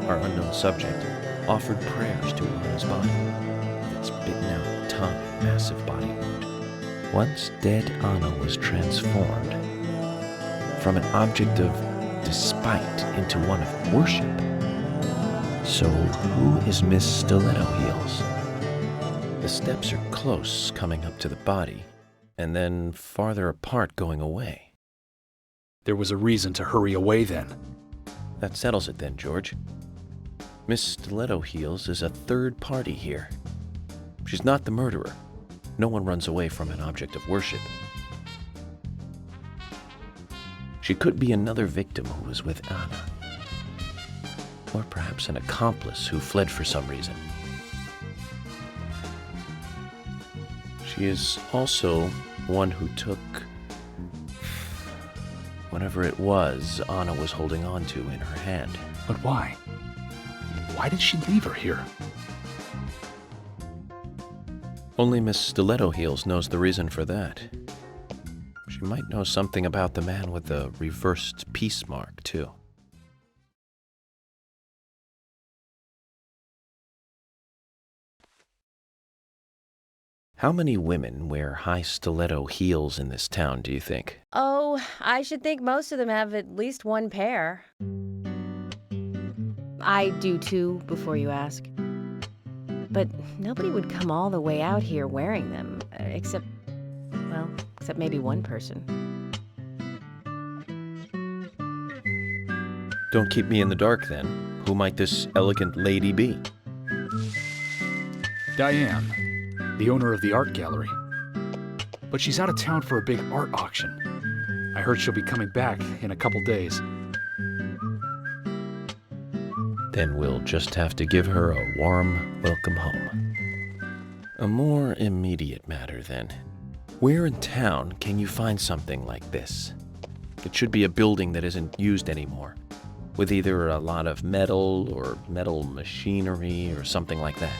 our unknown subject, offered prayers to Anna's body, with its bitten-out tongue and massive body wound. Once dead Anna was transformed from an object of despite into one of worship. So who is Miss Stiletto Heels? The steps are close coming up to the body, and then farther apart going away. There was a reason to hurry away then. That settles it then, George. Miss Stiletto Heels is a third party here. She's not the murderer. No one runs away from an object of worship. She could be another victim who was with Anna. Or perhaps an accomplice who fled for some reason. She is also one who took whatever it was Anna was holding on to in her hand. But why? Why did she leave her here? Only Miss Stiletto Heels knows the reason for that. She might know something about the man with the reversed peace mark, too. How many women wear high stiletto heels in this town, do you think? Oh, I should think most of them have at least one pair. I do too, before you ask. But nobody would come all the way out here wearing them, except maybe one person. Don't keep me in the dark, then. Who might this elegant lady be? Diane, the owner of the art gallery. But she's out of town for a big art auction. I heard she'll be coming back in a couple days. Then we'll just have to give her a warm welcome home. A more immediate matter, then. Where in town can you find something like this? It should be a building that isn't used anymore, with either a lot of metal or metal machinery or something like that.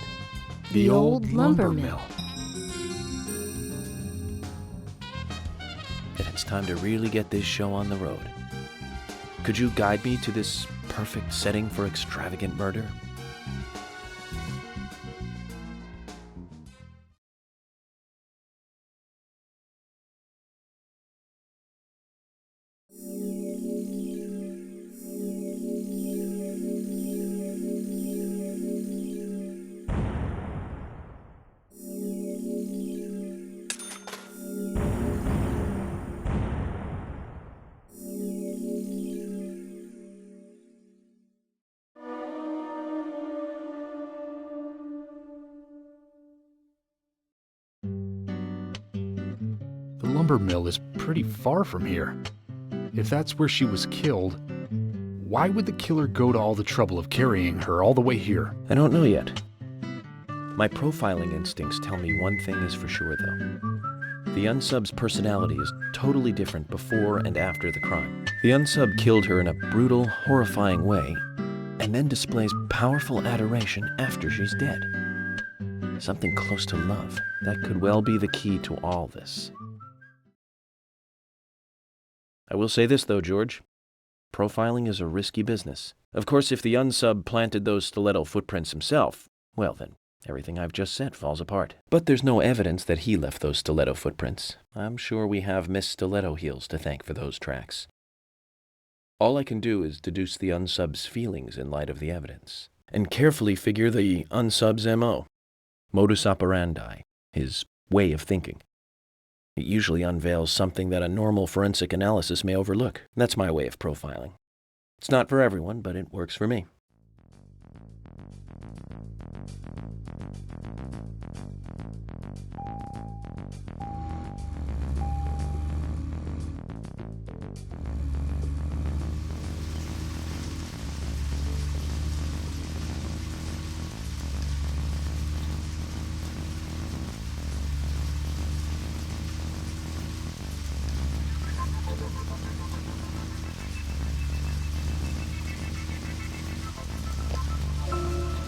The old lumber mill. it's time to really get this show on the road. Could you guide me to this perfect setting for extravagant murder? The lumber mill is pretty far from here. If that's where she was killed, why would the killer go to all the trouble of carrying her all the way here? I don't know yet. My profiling instincts tell me one thing is for sure, though. The unsub's personality is totally different before and after the crime. The unsub killed her in a brutal, horrifying way, and then displays powerful adoration after she's dead. Something close to love. That could well be the key to all this. I will say this, though, George. Profiling is a risky business. Of course, if the unsub planted those stiletto footprints himself, well then, everything I've just said falls apart. But there's no evidence that he left those stiletto footprints. I'm sure we have Miss Stiletto Heels to thank for those tracks. All I can do is deduce the unsub's feelings in light of the evidence, and carefully figure the unsub's MO, modus operandi, his way of thinking. It usually unveils something that a normal forensic analysis may overlook. That's my way of profiling. It's not for everyone, but it works for me.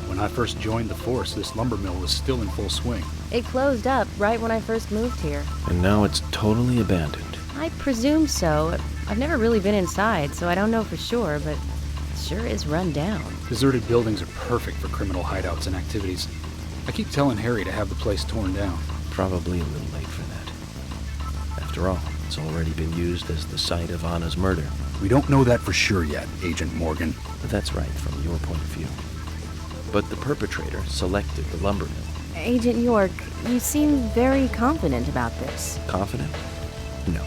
When I first joined the force, this lumber mill was still in full swing. It closed up right when I first moved here. And now it's totally abandoned. I presume so. I've never really been inside, so I don't know for sure, but it sure is run down. Deserted buildings are perfect for criminal hideouts and activities. I keep telling Harry to have the place torn down. Probably a little late for that. After all, it's already been used as the site of Anna's murder. We don't know that for sure yet, Agent Morgan. But that's right from your point of view. But the perpetrator selected the lumber mill. Agent York, you seem very confident about this. Confident? No.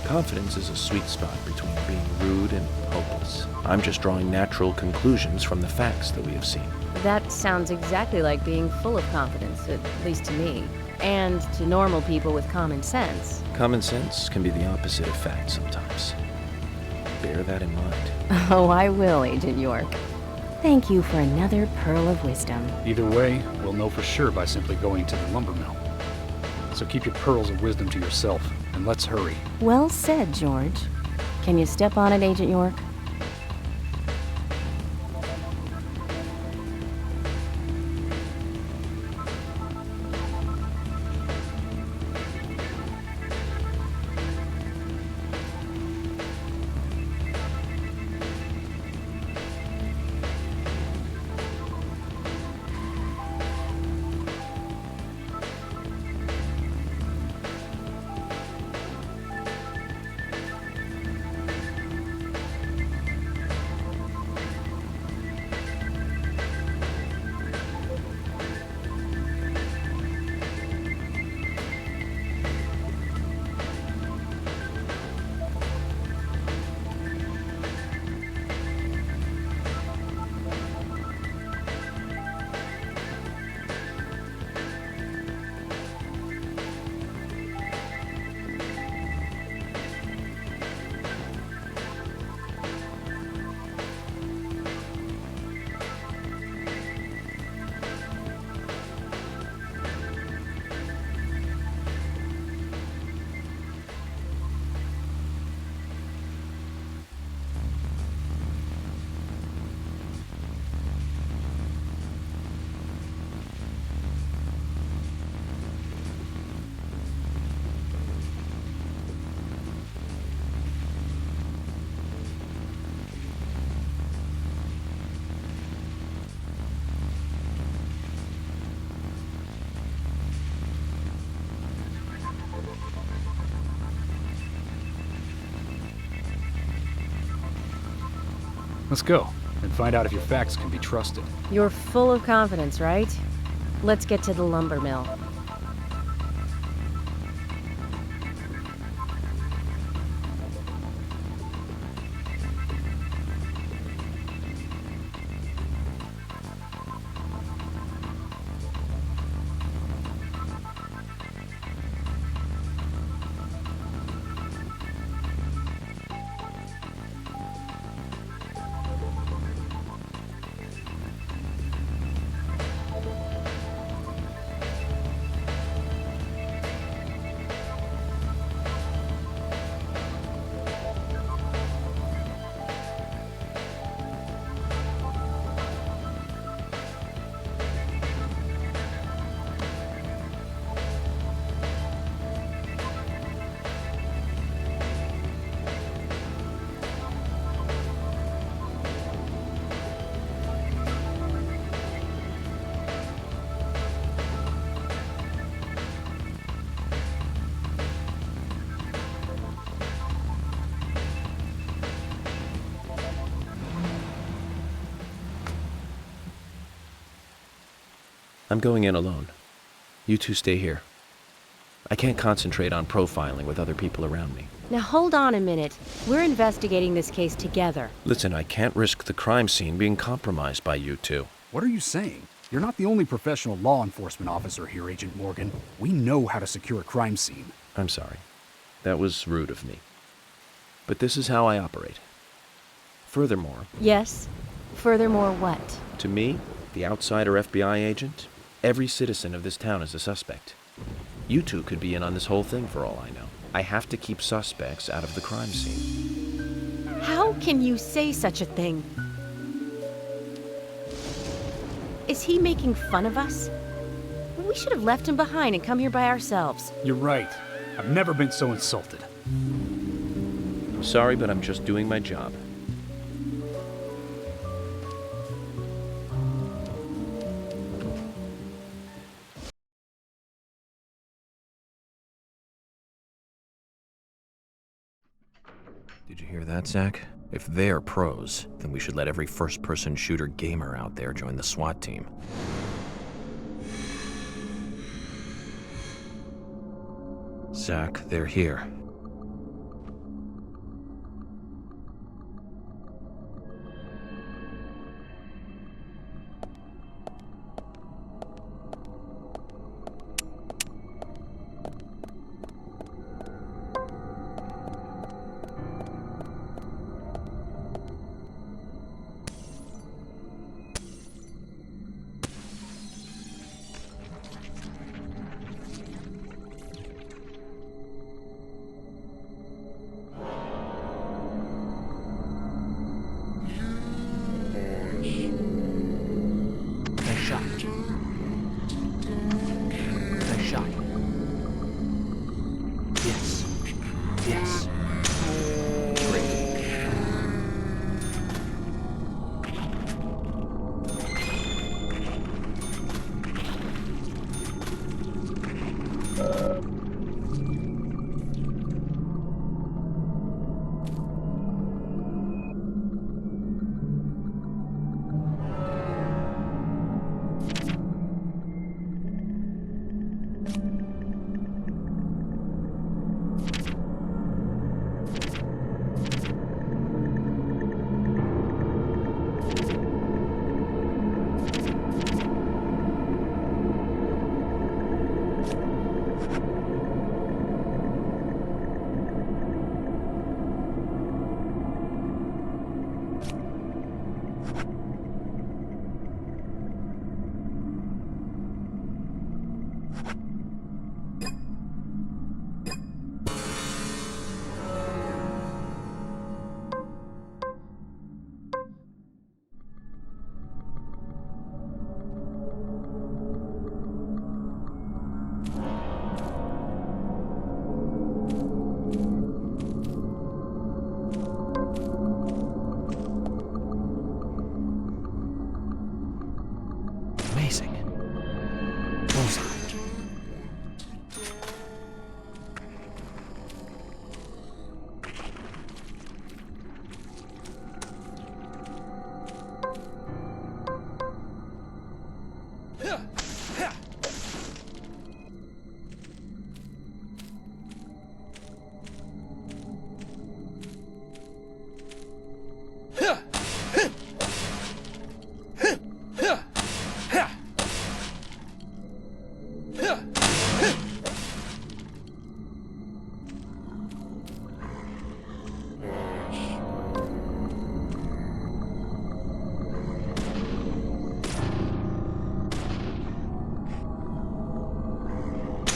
Confidence is a sweet spot between being rude and hopeless. I'm just drawing natural conclusions from the facts that we have seen. That sounds exactly like being full of confidence, at least to me, and to normal people with common sense. Common sense can be the opposite of fact sometimes. Bear that in mind. Oh, I will, Agent York. Thank you for another pearl of wisdom. Either way, we'll know for sure by simply going to the lumber mill. So keep your pearls of wisdom to yourself, and let's hurry. Well said, George. Can you step on it, Agent York? Let's go and find out if your facts can be trusted. You're full of confidence, right? Let's get to the lumber mill. I'm going in alone. You two stay here. I can't concentrate on profiling with other people around me. Now hold on a minute. We're investigating this case together. Listen, I can't risk the crime scene being compromised by you two. What are you saying? You're not the only professional law enforcement officer here, Agent Morgan. We know how to secure a crime scene. I'm sorry. That was rude of me. But this is how I operate. Furthermore... Yes? Furthermore what? To me, the outsider FBI agent, every citizen of this town is a suspect. You two could be in on this whole thing for all I know. I have to keep suspects out of the crime scene. How can you say such a thing? Is he making fun of us? We should have left him behind and come here by ourselves. You're right. I've never been so insulted. I'm sorry, but I'm just doing my job. Did you hear that, Zach? If they're pros, then we should let every first-person shooter gamer out there join the SWAT team. Zach, they're here.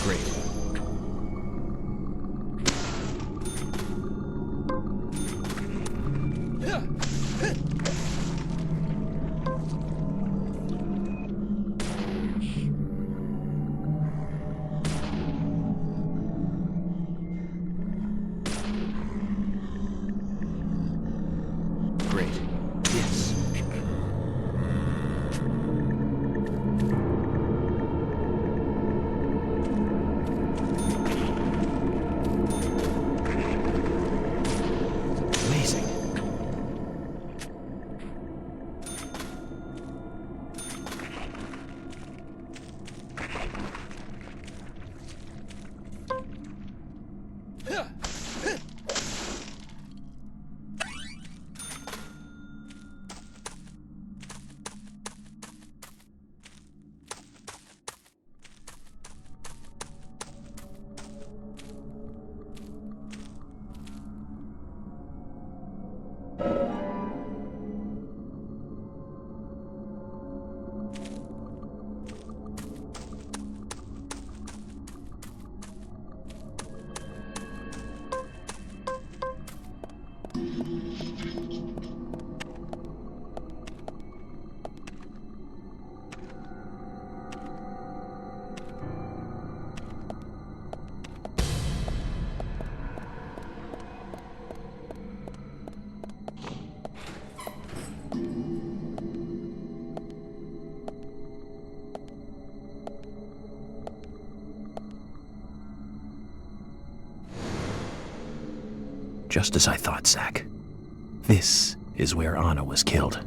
Great. Great. Yes. Amazing. Just as I thought, Zach. This is where Anna was killed.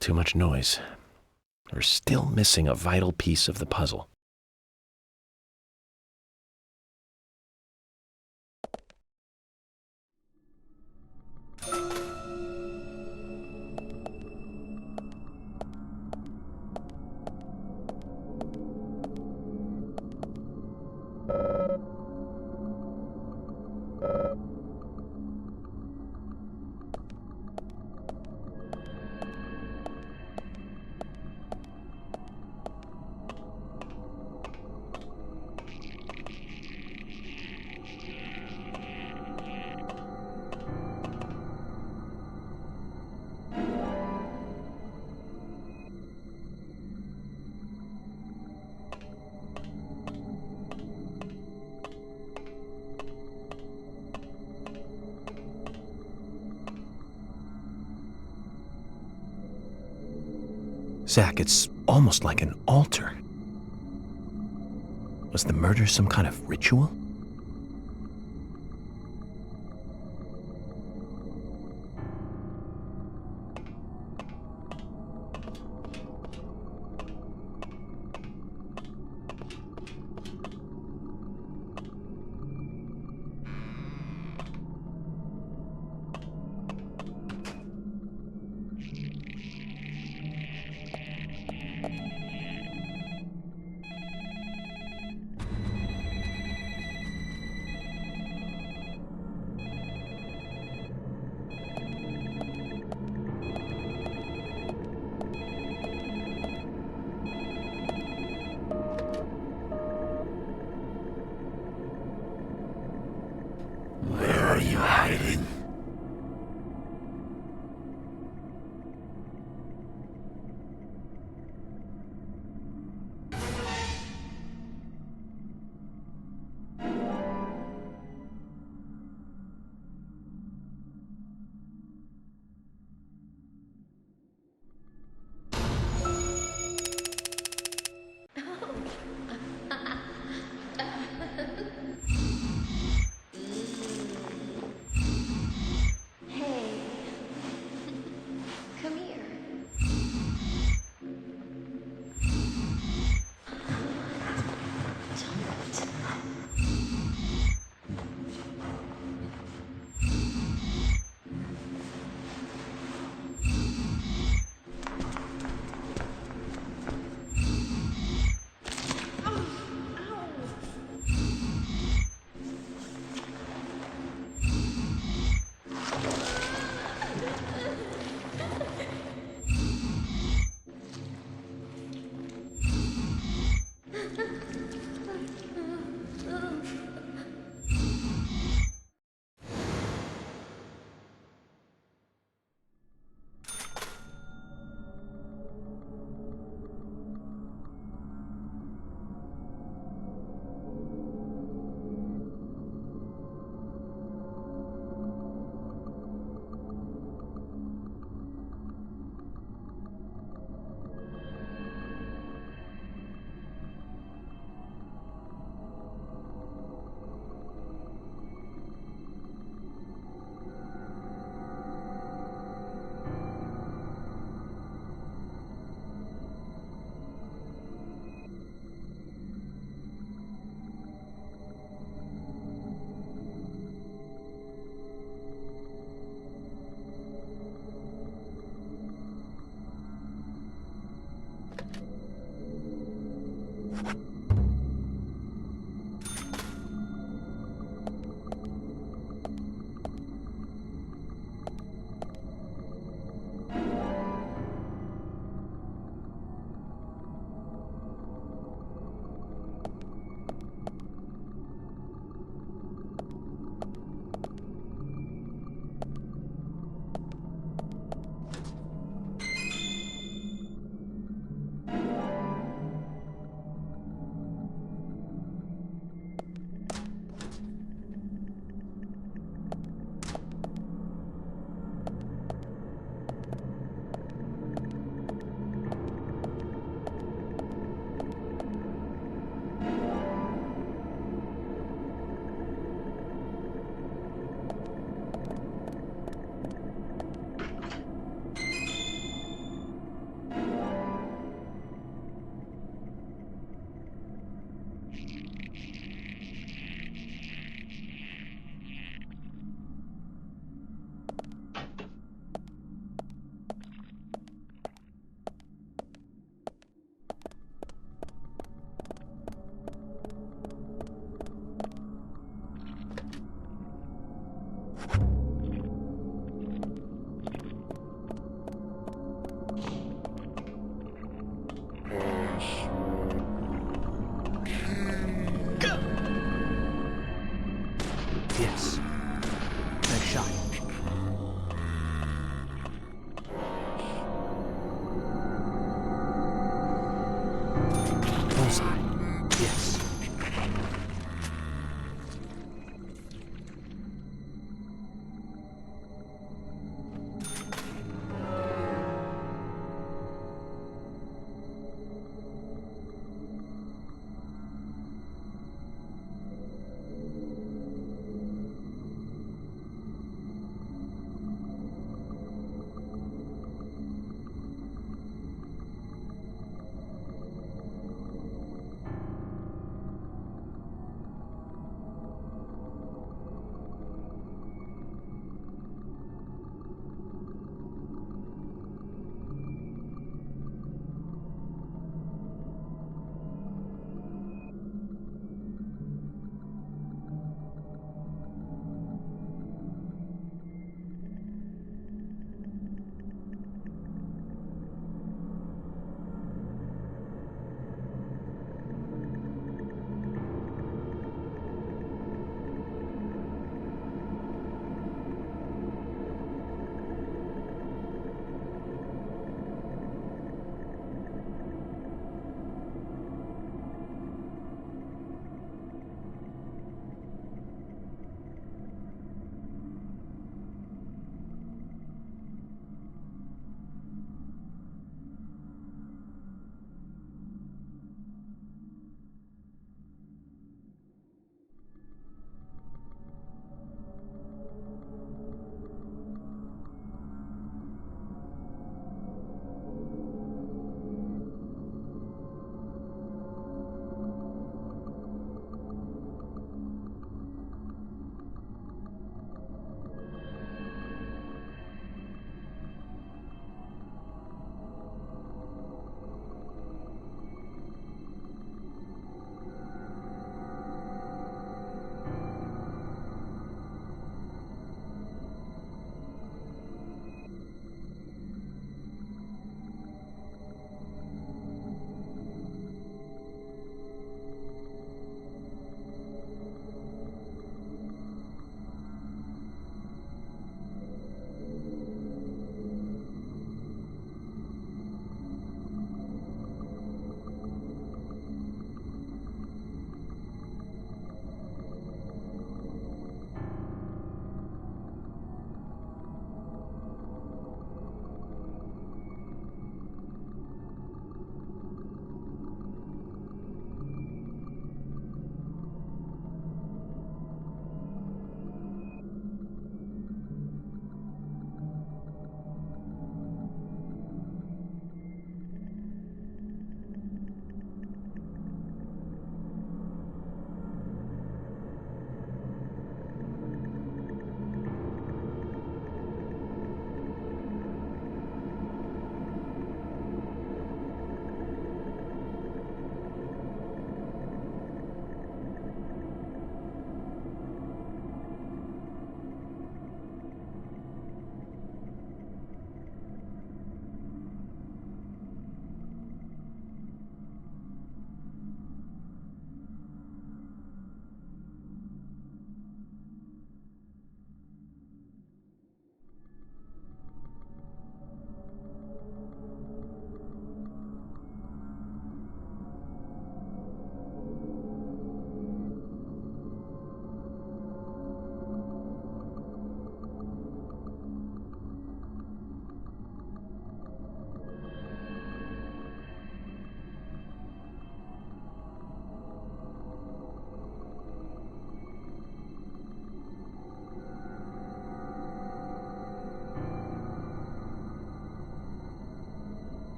Too much noise. We're still missing a vital piece of the puzzle. Zach, it's almost like an altar. Was the murder some kind of ritual?